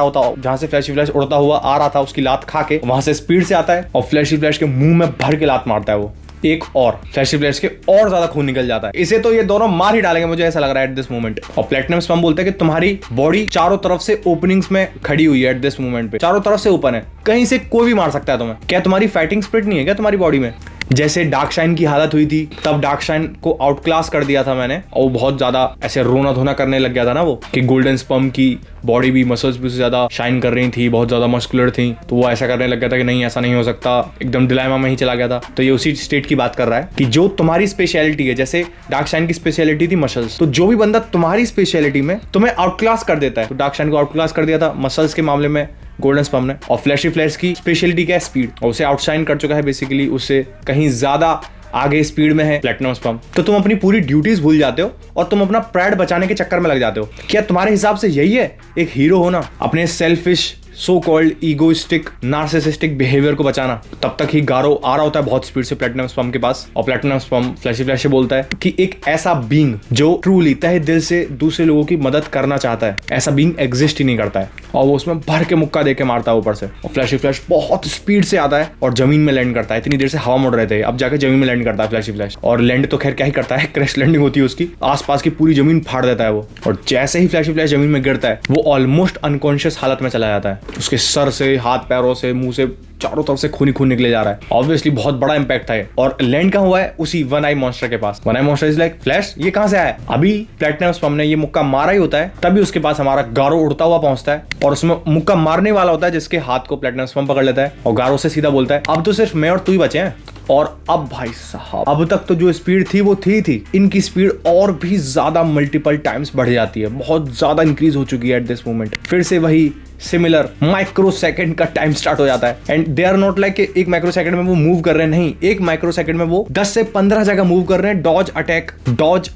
रहा था उसकी लात खा के वहां से स्पीड से आता है और फ्लैशी फ्लैश के मुंह में भर के लात मारता है वो एक और। फ्लैशी फ्लैश के और ज्यादा खून निकल जाता है। इसे तो ये दोनों मार ही डालेंगे, मुझे ऐसा लग रहा है एट दिस मोमेंट। और प्लैटिनम स्पम्प बोलते हैं कि तुम्हारी बॉडी चारों तरफ से ओपनिंग्स में खड़ी हुई है एट दिस मोमेंट पे, चारों तरफ से ओपन है, कहीं से कोई भी मार सकता है तुम्हें। क्या तुम्हारी फाइटिंग स्पिरिट नहीं है क्या तुम्हारी बॉडी में? जैसे डार्कशाइन की हालत हुई थी, तब डार्कशाइन को आउट क्लास कर दिया था मैंने और वो बहुत ज्यादा ऐसे रोना धोना करने लग गया था ना वो, कि गोल्डन स्पम्प की बॉडी भी मसल्स भी ज्यादा शाइन कर रही थी, बहुत ज्यादा मस्कुलर थी। तो वो ऐसा करने लग गया था कि नहीं ऐसा नहीं हो सकता, एकदम डिलेमा में ही चला गया था। तो ये उसी स्टेट की बात कर रहा है कि जो तुम्हारी स्पेशलिटी है, जैसे डार्कशाइन की स्पेशलिटी थी मसल्स, तो जो भी बंदा तुम्हारी स्पेशलिटी में तुम्हें आउट क्लास कर देता है, तो डार्कशाइन को आउट क्लास कर दिया था मसल्स के मामले में गोल्डन स्पम्प ने। और फ्लैशी फ्लैश की स्पेशलिटी क्या है? स्पीड, और उसे आउटशाइन कर चुका है बेसिकली, उससे कहीं ज्यादा आगे स्पीड में है प्लैटिनम स्पम्प। तो तुम अपनी पूरी ड्यूटीज भूल जाते हो और तुम अपना प्राइड बचाने के चक्कर में लग जाते हो। क्या तुम्हारे हिसाब से यही है एक हीरो होना? अपने selfish so called egoistic narcissistic behaviour को बचाना। तब तक ही गारो आ रहा होता है बहुत स्पीड से प्लैटिनम स्पम के पास, और प्लैटिनम स्पम फ्लैशी फ्लैशी बोलता है कि एक ऐसा बीइंग जो ट्रूली तहे दिल से दूसरे लोगों की मदद करना चाहता है, ऐसा बीइंग एग्जिस्ट ही नहीं करता है। और वो उसमें भर के मुक्का देके मारता है ऊपर से, और फ्लैशी फ्लैश बहुत स्पीड से आता है और जमीन में लैंड करता है। इतनी देर से हवा मुड़ रहे थे, अब जाके जमीन में लैंड करता है फ्लैशी फ्लैश। और लैंड तो खैर क्या ही करता है, क्रैश लैंडिंग होती है उसकी, आसपास की पूरी जमीन फाड़ देता है वो। और जैसे ही फ्लैशी फ्लैश जमीन में गिरता है वो ऑलमोस्ट अनकॉन्शियस हालत में चला जाता है। उसके सर से, हाथ पैरों से, मुंह से, चारों तरफ से खून ही खून निकले जा रहा है। ऑब्वियसली बहुत बड़ा इंपैक्ट है। और लैंड कहाँ हुआ है? उसी वन आई मॉन्स्टर के पास। One eye monster is like, flash ये कहां से आया? अभी प्लैटिनम स्पम ने ये मुक्का मारा ही होता है, तभी उसके पास हमारा गारो उड़ता हुआ पहुंचता है और उसमें मुक्का मारने वाला होता है, जिसके हाथ को प्लैटिनम स्पम पकड़ लेता है और गारो से सीधा बोलता है, अब तो सिर्फ मैं और तू ही बचे हैं। और अब भाई साहब, अब तक तो जो स्पीड थी वो थी, इनकी स्पीड और भी ज्यादा मल्टीपल टाइम्स बढ़ जाती है, बहुत ज्यादा इंक्रीज हो चुकी है एट दिस मोमेंट। फिर से वही सिमिलर माइक्रो सेकंड का टाइम स्टार्ट हो जाता है। And they are not like एक माइक्रो सेकंड में वो मूव कर रहे हैं, नहीं, एक माइक्रो सेकंड में वो 10 से 15 जगह मूव कर रहे हैं, डॉज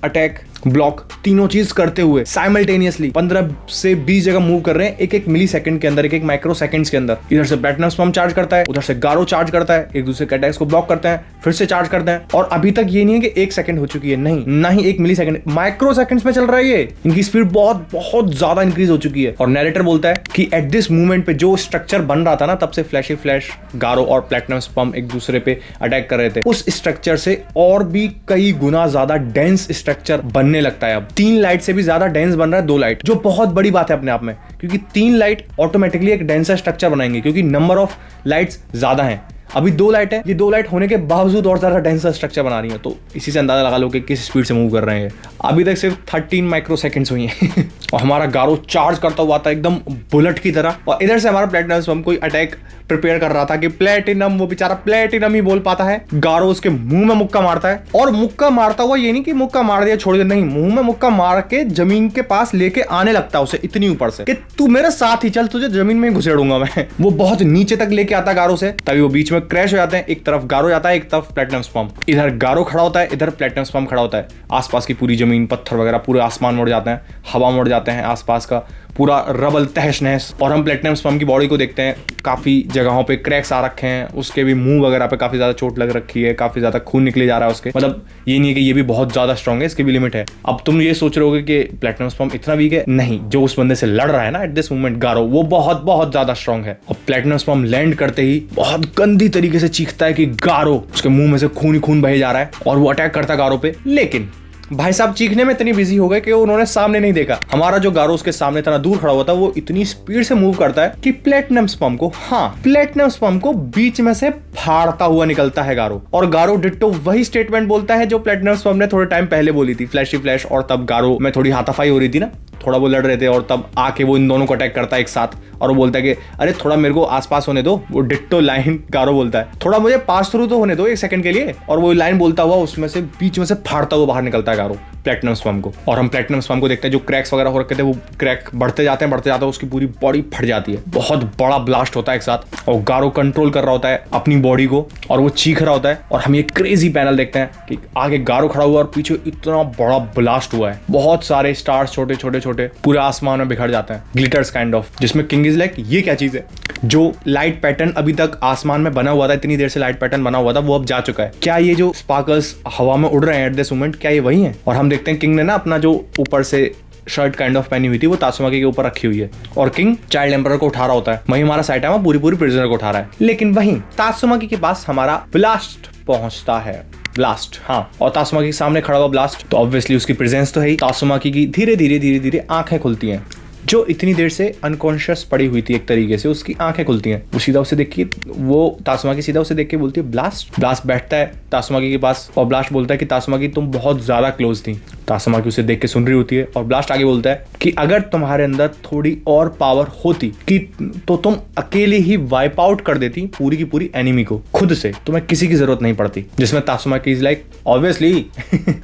अटैक ब्लॉक, तीनों चीज करते हुए साइमल्टेनियसली 15 से 20 जगह मूव कर रहे हैं एक मिली सेकंड के अंदर, एक माइक्रो सेकंड्स के अंदर। इधर से प्लैटिनम स्पम चार्ज करता है, उधर से गारो चार्ज करता है, एक दूसरे के अटैक्स को ब्लॉक करते हैं, फिर से चार्ज करते हैं। और अभी तक ये नहीं है कि 1 सेकंड हो चुकी है, नहीं, ना ही 1 मिली सेकंड, माइक्रो सेकंड्स में चल रहा है ये। इनकी स्पीड बहुत बहुत ज्यादा इंक्रीज हो चुकी है। और नैरेटर बोलता है कि एट दिस मोमेंट पे जो स्ट्रक्चर बन रहा था ना, तब से फ्लैशी फ्लैश, गारो और प्लैटिनम स्पम एक दूसरे पे अटैक कर रहे थे, उस स्ट्रक्चर से और भी कई गुना ज्यादा डेंस स्ट्रक्चर बनने लगता है। अब 3 लाइट से भी ज्यादा डेंस बन रहा है 2 लाइट, जो बहुत बड़ी बात है अपने आप में, क्योंकि 3 लाइट ऑटोमेटिकली एक डेंसर स्ट्रक्चर बनाएंगे, क्योंकि नंबर ऑफ लाइट्स ज्यादा हैं। अभी 2 लाइट है, ये 2 लाइट होने के बावजूद और ज्यादा डेंसर स्ट्रक्चर बना रही है। तो इसी से अंदाजा लगा लो कि किस स्पीड से मूव कर रहे हैं। अभी तक सिर्फ 13 माइक्रो सेकंड्स हुई हैं और हमारा गारो चार्ज करता हुआ था एकदम बुलेट की तरह। और इधर से हमारा प्लैटिनम स्पम कोई अटैक प्रिपेयर कर रहा था कि प्लैटिनम, वो बेचारा प्लैटिनम ही बोल पाता है। गारो उसके मुंह में मुक्का मारता है, और मुक्का मारता हुआ ये नहीं कि मुक्का मार दिया छोड़ दिया, नहीं, मुंह में मुक्का मार के जमीन के पास लेके आने लगता है उसे इतनी ऊपर से कि तू मेरे साथ ही चल, तुझे जमीन में घुसेड़ूंगा मैं। वो बहुत नीचे तक लेके आता गारो से, तभी वो बीच में क्रैश हो जाते हैं। एक तरफ गारो जाता है, एक तरफ प्लैटिनम स्पम। इधर गारो खड़ा होता है, इधर प्लैटिनम स्पम खड़ा होता है। आसपास की पूरी जमीन, पत्थर वगैरह, पूरे आसमान मुड़ जाते हैं, हवा मुड़ जाते हैं, आसपास का पूरा रबल तहस नहस। और हम प्लैटिनम स्पम की बॉडी को देखते हैं, काफी जगहों पे क्रैक्स आ रखे हैं, उसके भी मुंह वगैरह पे काफी ज्यादा चोट लग रखी है, काफी ज्यादा खून निकले जा रहा है उसके। मतलब ये नहीं है कि ये भी बहुत ज्यादा स्ट्रांग है, इसकी भी लिमिट है। अब तुम ये सोच रहे होगे कि प्लैटिनम स्पम इतना वीक है, नहीं, जो उस बंदे से लड़ रहा है ना एट दिस मोमेंट गारो, वो बहुत बहुत ज्यादा स्ट्रांग है। और प्लैटिनम स्पम लैंड करते ही बहुत गंदी तरीके से चीखता है कि गारो, उसके मुंह में से खून ही खून बहे जा रहा है, और वो अटैक करता है गारो पे। लेकिन भाई साहब चीखने में इतनी बिजी हो गए कि उन्होंने सामने नहीं देखा। हमारा जो गारो उसके सामने इतना दूर खड़ा हुआ था, वो इतनी स्पीड से मूव करता है कि प्लैटिनम स्पम को बीच में से फाड़ता हुआ निकलता है गारो। और गारो डिट्टो वही स्टेटमेंट बोलता है जो प्लैटिनम स्पम ने थोड़े टाइम पहले बोली थी, फ्लैशी फ्लैश। और तब गारो में थोड़ी हाथापाई हो रही थी ना, थोड़ा वो लड़ रहे थे, और तब आके वो इन दोनों को अटैक करता है एक साथ, और वो बोलता है कि अरे थोड़ा मेरे को आसपास होने दो। वो डिट्टो लाइन गारो बोलता है, थोड़ा मुझे पास थ्रू तो होने दो 1 सेकंड के लिए। और वो लाइन बोलता हुआ उसमें से बीच में से फाड़ता हुआ बाहर निकलता है गारो प्लैटिनम स्पम को। और हम प्लैटिनम स्पम को देखते हैं, जो क्रैक्स वगैरह हो रखे थे वो क्रैक बढ़ते जाते हैं, उसकी पूरी बॉडी फट जाती है। बहुत बड़ा ब्लास्ट होता है एक साथ, और गारो कंट्रोल कर रहा होता है अपनी बॉडी को, और वो चीख रहा होता है। और हम ये क्रेजी पैनल देखते हैं कि आगे गारो खड़ा हुआ और पीछे इतना बड़ा ब्लास्ट हुआ है, बहुत सारे स्टार्स छोटे छोटे छोटे पूरे आसमान में बिखर जाते हैं, ग्लिटर्स काइंड ऑफ। जिसमें किंग इज लाइक, ये क्या चीज है? जो लाइट पैटर्न अभी तक आसमान में बना हुआ था, इतनी देर से लाइट पैटर्न बना हुआ था, वो अब जा चुका है। क्या ये जो स्पार्कल्स हवा में उड़ रहे हैं एट दिस मोमेंट, क्या ये वही है? और हम देखते हैं किंग ने ना अपना जो ऊपर से शर्ट काइंड ऑफ पहनी हुई थी, वो तात्सुमाकी के ऊपर रखी हुई है, और किंग चाइल्ड एम्परर को उठा रहा होता है। वहीं हमारा साइटामा पूरी प्रिजनर को उठा रहा है। लेकिन वहीं तात्सुमाकी के पास हमारा ब्लास्ट पहुंचता है। ब्लास्ट, हाँ, और तात्सुमाकी के सामने खड़ा हुआ ब्लास्ट, तो ऑब्वियसली उसकी प्रेजेंस तो है ही। तात्सुमाकी की धीरे धीरे आंखें खुलती हैं, जो इतनी देर से अनकॉन्शियस पड़ी हुई थी, एक तरीके से उसकी आंखें खुलती हैं। वो सीधा उसे देख के, वो तात्सुमाकी सीधा उसे देख के बोलती है ब्लास्ट। ब्लास्ट बैठता है तात्सुमाकी के पास, और ब्लास्ट बोलता है कि तात्सुमाकी तुम बहुत ज्यादा क्लोज थी। तात्सुमाकी उसे देख के सुन रही होती है, और ब्लास्ट आगे बोलता है कि अगर तुम्हारे अंदर थोड़ी और पावर होती कि तो तुम अकेले ही वाइप आउट कर देती पूरी की पूरी एनिमी को खुद से, तुम्हें किसी की जरूरत नहीं पड़ती। जिसमें तात्सुमाकी इज लाइक, ऑब्वियसली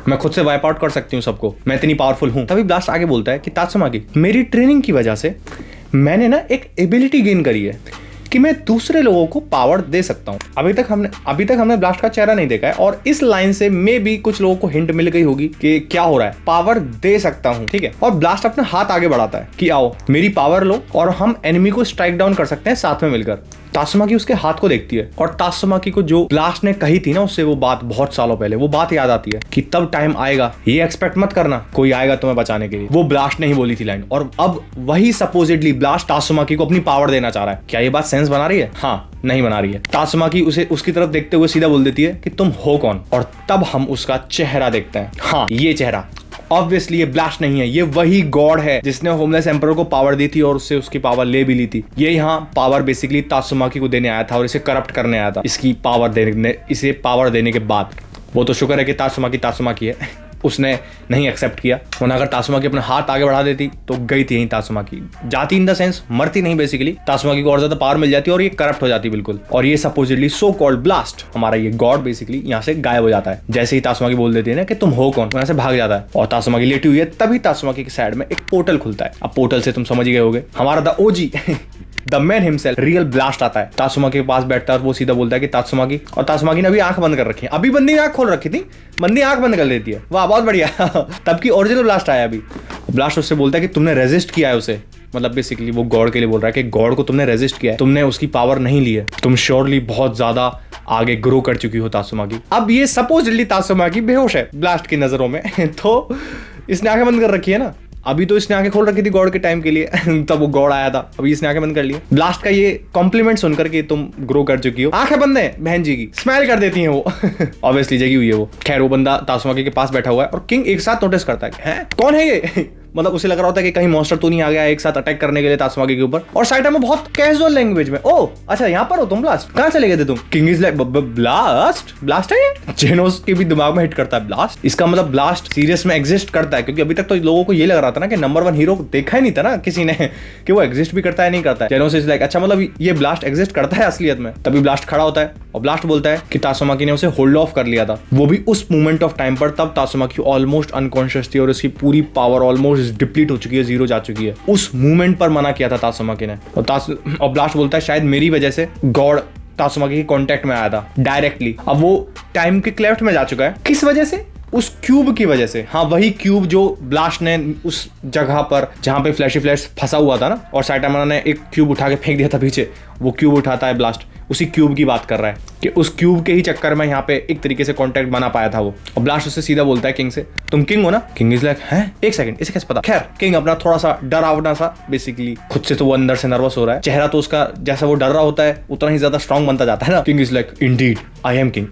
मैं खुद से वाइप आउट कर सकती हूँ सबको, मैं इतनी पावरफुल हूँ। तभी ब्लास्ट आगे बोलता है कि तात्सुमाकी, मेरी ट्रेनिंग की वजह से मैंने ना एक एबिलिटी गेन करी है कि मैं दूसरे लोगों को पावर दे सकता हूँ। अभी तक हमने ब्लास्ट का चेहरा नहीं देखा है और इस लाइन से मे भी कुछ लोगों को हिंट मिल गई होगी कि क्या हो रहा है, पावर दे सकता हूँ, ठीक है। और ब्लास्ट अपना हाथ आगे बढ़ाता है कि आओ मेरी पावर लो और हम एनिमी को स्ट्राइक डाउन कर सकते हैं साथ में मिलकर। तात्सुमाकी उसके हाथ को देखती है और तात्सुमाकी को जो ब्लास्ट ने कही थी ना उससे वो बात बहुत सालों पहले, वो बात याद आती है कि तब टाइम आएगा, ये एक्सपेक्ट मत करना कोई आएगा तुम्हें बचाने के लिए। वो ब्लास्ट ने ही बोली थी लाइन, और अब वही सपोजिटली ब्लास्ट तात्सुमाकी को अपनी पावर देना चाह रहा है। क्या ये बात सेंस बना रही है? हाँ, नहीं बना रही है। तात्सुमाकी उसे उसकी तरफ देखते हुए सीधा बोल देती है कि तुम हो कौन, और तब हम उसका चेहरा देखते हैं। हाँ, ये चेहरा ऑब्वियसली ये ब्लास्ट नहीं है, ये वही गॉड है जिसने होमलेस एम्परर को पावर दी थी और उससे उसकी पावर ले भी ली थी। ये यहाँ पावर बेसिकली तात्सुमाकी को देने आया था और इसे करप्ट करने आया था। इसे पावर देने के बाद वो तो शुक्र है कि तात्सुमाकी है, उसने नहीं एक्सेप्ट किया, वरना अगर तात्सुमाकी अपना हाथ आगे बढ़ा देती तो गई थी यहीं तात्सुमाकी, जाती इन द सेंस मरती नहीं, बेसिकली तात्सुमाकी को और ज्यादा पावर मिल जाती और ये करप्ट हो जाती बिल्कुल। और ये सपोजिटली सो कॉल्ड ब्लास्ट, हमारा ये गॉड बेसिकली यहाँ से गायब हो जाता है। जैसे ही तात्सुमाकी बोल देती है ना कि तुम हो कौन, वहां से भाग जाता है और तात्सुमाकी लेटी हुई है। तभी तात्सुमाकी की साइड में एक पोर्टल खुलता है। अब पोर्टल से तुम समझ गए होगे, हमारा the OG the man himself real blast आता है। तात्सुमाकी के पास बैठता है और वो सीधा बोलता है कि तात्सुमाकी, और तात्सुमाकी ने अभी आंख बंद कर रखी है, अभी बंदी ने आंख खोल रखी थी, बंदी आंख बंद कर लेती है। वाह, बहुत बढ़िया तब की ओरिजिनल ब्लास्ट आया अभी। ब्लास्ट उससे बोलता है कि तुमने रेजिस्ट किया है उसे, मतलब बेसिकली वो गॉड के लिए बोल रहा है कि गॉड को तुमने रेजिस्ट किया है, तुमने उसकी पावर नहीं ली है, तुम श्योरली बहुत ज्यादा आगे ग्रो कर चुकी हो तात्सुमाकी। अब ये सपोजिटली तात्सुमाकी बेहोश है ब्लास्ट की नजरों में तो इसने आंखें बंद कर रखी है ना, अभी तो इसने आंखें खोल रखी थी गॉड के टाइम के लिए तब वो गॉड आया था, अभी इसने आंखें बंद कर ली। ब्लास्ट का ये कॉम्प्लीमेंट सुनकर कि तुम ग्रो कर चुकी हो, आंखें बंद है बहन जी की, स्माइल कर देती हैं वो ऑब्वियसली जगी हुई है वो। खैर वो बंदा तात्सुमाकी के पास बैठा हुआ है और किंग एक साथ नोटिस करता है कि हैं कौन है ये मतलब उसे लग रहा होता है कि कहीं मॉन्स्टर तो नहीं आ गया एक साथ अटैक करने के लिए तात्सुमाकी के ऊपर। और साइटामा बहुत कैजुअल लैंग्वेज में, ओ अच्छा यहाँ पर हो तुम, ब्लास्ट कहाँ चले गए थे तुम? किंग इज लाइक ब्लास्ट है ये? जेनोस के भी दिमाग में हिट करता है ब्लास्ट, इसका मतलब ब्लास्ट सीरियस में एग्जिस्ट करता है, क्योंकि अभी तक तो लोगों को ये लग रहा था ना कि नंबर 1 हीरो देखा ही नहीं था ना किसी ने कि वो एग्जिस्ट भी करता है नहीं करता है। जेनोस इज लाइक अच्छा मतलब ये ब्लास्ट एग्जिस्ट करता है असलियत में। तभी ब्लास्ट खड़ा होता है और ब्लास्ट बोलता है कि तात्सुमाकी ने उसे होल्ड ऑफ कर लिया था, वो भी उस मोमेंट ऑफ टाइम पर, तब तात्सुमाकी ऑलमोस्ट अनकॉन्शियस थी और उसकी पूरी पावर ऑलमोस्ट डिप्लीट हो चुकी है, जीरो जा चुकी है। उस मूवमेंट पर मना किया था तात्सुमाकी ने। और ब्लास्ट बोलता है शायद मेरी वजह से गॉड तात्सुमाकी के कांटेक्ट में आया था डायरेक्टली। अब वो टाइम के क्लेफ्ट में जा चुका है, किस वजह से? उस क्यूब की वजह से। हाँ, वही क्यूब जो ब्लास्ट ने उस जगह पर जहां पे फ्लैशी फ्लैश फंसा हुआ था ना, और साइटामा ने एक क्यूब उठा के फेंक दिया था पीछे, वो क्यूब उठाता है ब्लास्ट, उसी क्यूब की बात कर रहा है कि उस क्यूब के ही चक्कर में यहाँ पे एक तरीके से कांटेक्ट बना पाया था वो। और ब्लास्ट उससे सीधा बोलता है किंग से, तुम किंग हो ना? किंग इज लाइक हैं एक सेकंड, इसे कैसे पता? खैर किंग अपना थोड़ा सा डरावना सा बेसिकली, खुद से तो वो अंदर से नर्वस हो रहा है, चेहरा तो उसका जैसा वो डर रहा होता है उतना ही ज्यादा स्ट्रांग बनता जाता है ना। King is like Indeed I am king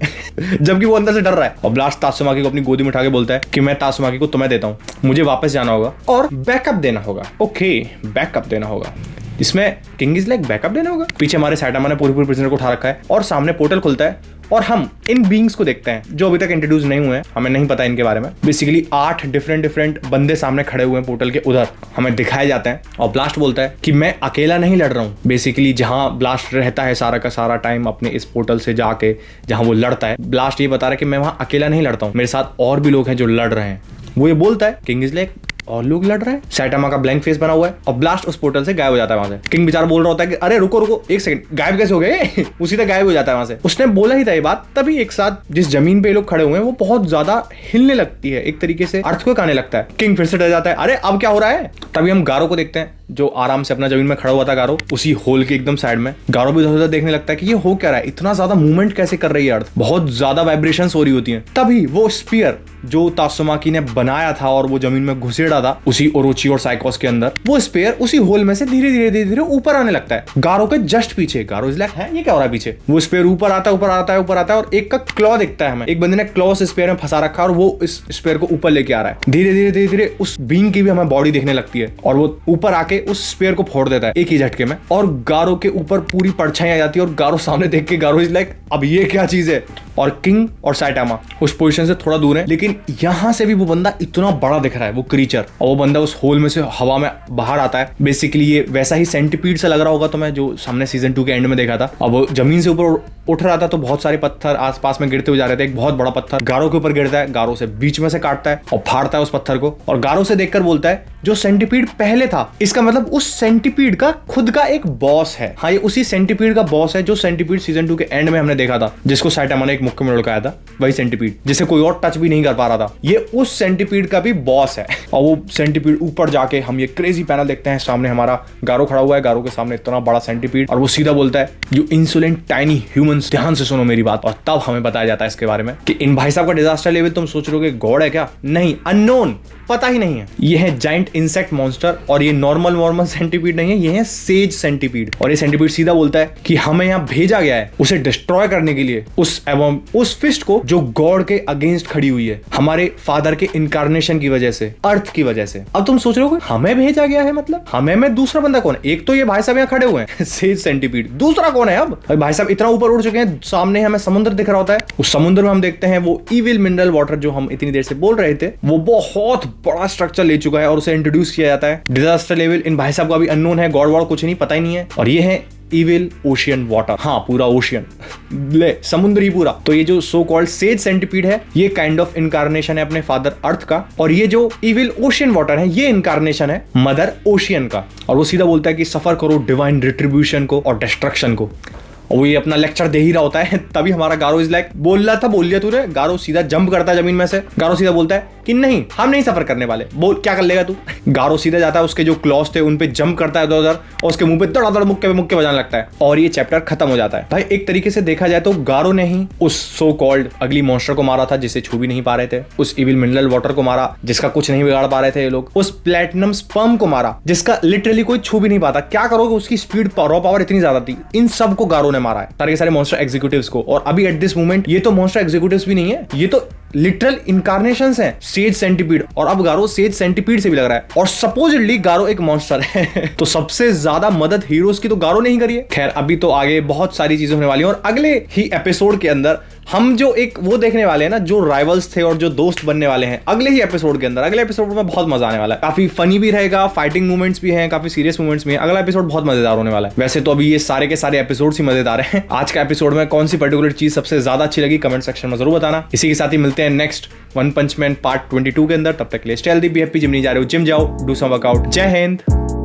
जबकि वो अंदर से डर रहा है। और ब्लास्ट तात्सुमाकी को अपनी गोदी में उठा के बोलता है कि मैं तात्सुमाकी को तुम्हें देता हूँ, मुझे वापस जाना होगा और बैकअप देना होगा। ओके, बैकअप देना होगा। इसमें किंग इज लाइक बैकअप देना होगा। पीछे हमारे साइटामा ने पूरी प्रिजनर को उठा रखा है और सामने पोर्टल खुलता है और हम इन बीइंग्स को देखते हैं जो अभी तक इंट्रोड्यूस नहीं हुए हैं, हमें नहीं पता इनके बारे में। बेसिकली 8 डिफरेंट बंदे सामने खड़े हुए हैं पोर्टल के उधर, हमें दिखाए जाते हैं। और ब्लास्ट बोलता है कि मैं अकेला नहीं लड़ रहा हूँ। बेसिकली जहां ब्लास्ट रहता है सारा का सारा टाइम अपने इस पोर्टल से जाके जहां वो लड़ता है, ब्लास्ट ये बता रहा है कि मैं वहां अकेला नहीं लड़ता हूँ, मेरे साथ और भी लोग हैं जो लड़ रहे हैं। वो ये बोलता है, किंग इज लाइक और लोग लड़ रहे हैं। साइटामा का ब्लैंक फेस बना हुआ है और ब्लास्ट उस पोर्टल से गायब हो जाता है वहां से। किंग बेचारा बोल रहा होता है कि अरे रुको एक सेकंड, गायब कैसे हो गए उसी तक गायब हो जाता है वहां से। उसने बोला ही था ये बात, तभी एक साथ जिस जमीन पे लोग खड़े हुए हैं वो बहुत ज्यादा हिलने लगती है, एक तरीके से अर्थक्वेक आने लगता है। किंग फिर से डर जाता है, अरे अब क्या हो रहा है? तभी हम गारो को देखते हैं जो आराम से अपना जमीन में खड़ा हुआ था, गारो उसी होल के एकदम साइड में। गारो भी उधर देखने लगता है कि ये हो क्या रहा है, इतना ज्यादा मूवमेंट कैसे कर रही है अर्थ, बहुत ज्यादा वाइब्रेशंस हो रही होती हैं। तभी वो स्पीयर जो तात्सुमाकी ने बनाया था और वो जमीन में घुसेड़ा था उसी ओरोची और साइकोस के अंदर, वो स्पीयर उसी होल में से धीरे धीरे ऊपर आने लगता है गारो के जस्ट पीछे। गारो इज लाइक है ये क्या हो रहा है पीछे? वो स्पीयर ऊपर आता है और एक का क्लॉ दिखता है हमें, एक बंदे ने क्लॉ से स्पीयर में फंसा रखा है और वो इस स्पीयर को ऊपर लेके आ रहा है। धीरे धीरे उस बीइंग की भी हमें बॉडी दिखने लगती है और वो ऊपर आके उस स्पीयर को फोड़ देता है एक ही झटके में, और गारो के ऊपर पूरी परछाई आ जाती है और गारो सामने देख के गारो इज लाइक अब ये क्या चीज है? और किंग और साइटामा उस पोजीशन से थोड़ा दूर है, लेकिन यहां से भी वो बंदा इतना बड़ा दिख रहा है, वो क्रीचर, और वो बंदा उस होल में से हवा में बाहर आता है। बेसिकली ये वैसा ही सेंटीपीड से लग रहा होगा तुम्हें जो सामने सीजन 2 के एंड में देखा था। अब वो जमीन से ऊपर उठ रहा था तो बहुत सारे पत्थर आसपास में गिरते हुए जा रहे थे। एक बहुत बड़ा पत्थर गारो के ऊपर गिरता है, गारो से बीच में से काटता है और फाड़ता है उस पत्थर को, और गारो से देखकर बोलता है जो सेंटीपीड पहले था, इसका मतलब उस सेंटीपीड का खुद का एक बॉस है। हाँ, ये उसी सेंटीपीड का बॉस है जो सेंटीपीड सीजन 2 के एंड में हमने देखा था, जिसको साइटामा ने एक मुक्के में लुकाया था। वही सेंटीपीड जिसे कोई और टच भी नहीं कर पा रहा था, ये उस सेंटीपीड का भी बॉस है। और वो सेंटीपीड ऊपर जाके हम ये क्रेजी पैनल देखते हैं, सामने हमारा गारो खड़ा हुआ है, गारो के सामने इतना बड़ा सेंटीपीड, और वो सीधा बोलता है यू इंसोलेंट टाइनी ह्यूमंस, ध्यान से सुनो मेरी बात। और तब हमें बताया जाता है इसके बारे में कि इन भाई साहब का डिजास्टर लेवल तुम सोच रहे हो कि गॉड है क्या? नहीं, अननोन, पता ही नहीं है। ये है जाइंट इंसेक्ट मॉन्स्टर, और ये नॉर्मल सेंटीपीड नहीं है, ये है सेज सेंटीपीड। और ये सेंटीपीड सीधा बोलता है कि हमें यहाँ भेजा गया है उसे डिस्ट्रॉय करने के लिए, उस फिस्ट को जो गॉड के अगेंस्ट खड़ी हुई है, हमारे फादर के इनकारनेशन की वजह से, अर्थ की वजह से। अब तुम सोच रहे हो हमें भेजा गया है, मतलब हमें में दूसरा बंदा कौन है? एक तो ये भाई साहब यहाँ खड़े हुए हैं सेज सेंटीपीड, दूसरा कौन है? अब भाई साहब इतना ऊपर उड़ चुके हैं, सामने हमें समुद्र दिख रहा होता है, उस समुद्र में हम देखते हैं वो इविल मिनरल वाटर जो हम इतनी देर से बोल रहे थे, वो बहुत बड़ा स्ट्रक्चर ले चुका है और उसे इंट्रोड्यूस किया जाता है। डिजास्टर लेवल इन भाई साहब का भी अननोन है, गॉड वॉड कुछ नहीं, पता ही नहीं है। और ये है इविल ओशियन वाटर, हाँ पूरा ओशियन ले समुद्री पूरा। तो ये जो सो कॉल्ड सेज सेंटीपीड है, ये काइंड ऑफ इनकारनेशन है अपने फादर अर्थ का, और ये जो इविल ओशियन वाटर है, ये इनकारनेशन है मदर ओशियन का। और वो सीधा बोलता है कि सफर करो डिवाइन रिट्रीब्यूशन को और डिस्ट्रक्शन को, और वो ये अपना लेक्चर दे ही रहा होता है। तभी हमारा गारो इज लाइक बोल रहा था, बोल लिया तूने। गारो सीधा जंप करता है जमीन में से, गारो सीधा बोलता है कि नहीं, हम नहीं सफर करने वाले, बोल क्या कर लेगा तू? गारो सीधा जाता है, उसके जो क्लॉज थे उन पे जंप करता है उधर, और उसके मुंह पे दड़ा मुक्के बजाने लगता है, और ये चैप्टर खत्म हो जाता है। भाई एक तरीके से देखा जाए तो गारो ने ही उस सो कॉल्ड अगली मॉन्स्टर को मारा था जिसे छू भी नहीं पा रहे थे, उस इविल मिनरल वाटर को मारा जिसका कुछ नहीं बिगाड़ पा रहे थे ये लोग, उस प्लेटिनम स्पर्म को मारा जिसका लिटरली कोई छू भी नहीं पाता। क्या करोगे, उसकी स्पीड रॉ पावर इतनी ज्यादा थी। इन सब को गारो ने मारा है, सारे के सारे मॉन्स्टर एग्जीक्यूटिव्स को। और अभी एट दिस मोमेंट ये तो मॉन्स्टर एग्जीक्यूटिव्स भी नहीं है, ये तो लिटरल इनकारनेशंस हैं सेज सेंटीपीड, और अब गारो सेज सेंटीपीड से भी लग रहा है, और सपोजिटली गारो एक मॉन्स्टर है। तो सबसे ज्यादा मदद हीरोज की तो गारो ने ही करी है। खैर अभी तो आगे बहुत सारी चीजें होने वाली हैं, और अगले ही एपिसोड के अंदर हम जो एक वो देखने वाले हैं ना, जो राइवल्स थे और जो दोस्त बनने वाले हैं अगले ही एपिसोड के अंदर। अगले एपिसोड में बहुत मजा आने वाला है, काफी फनी भी रहेगा, फाइटिंग मूवमेंट्स भी हैं, काफी सीरियस मूवमेंट्स भी हैं। अगला एपिसोड बहुत मजेदार होने वाला है। वैसे तो अभी ये सारे के सारे एपिसोड ही मजेदार हैं। आज का एपिसोड में कौन सी पर्टिकुलर चीज सबसे ज्यादा अच्छी लगी कमेंट सेक्शन में जरूर बताना। इसी के साथ ही मिलते हैं नेक्स्ट वन पंच मैन पार्ट 22 के अंदर। तब तक के लिए stay healthy, be happy, gym नहीं जा रहे हो जिम जाओ, डू सम वर्कआउट। जय हिंद।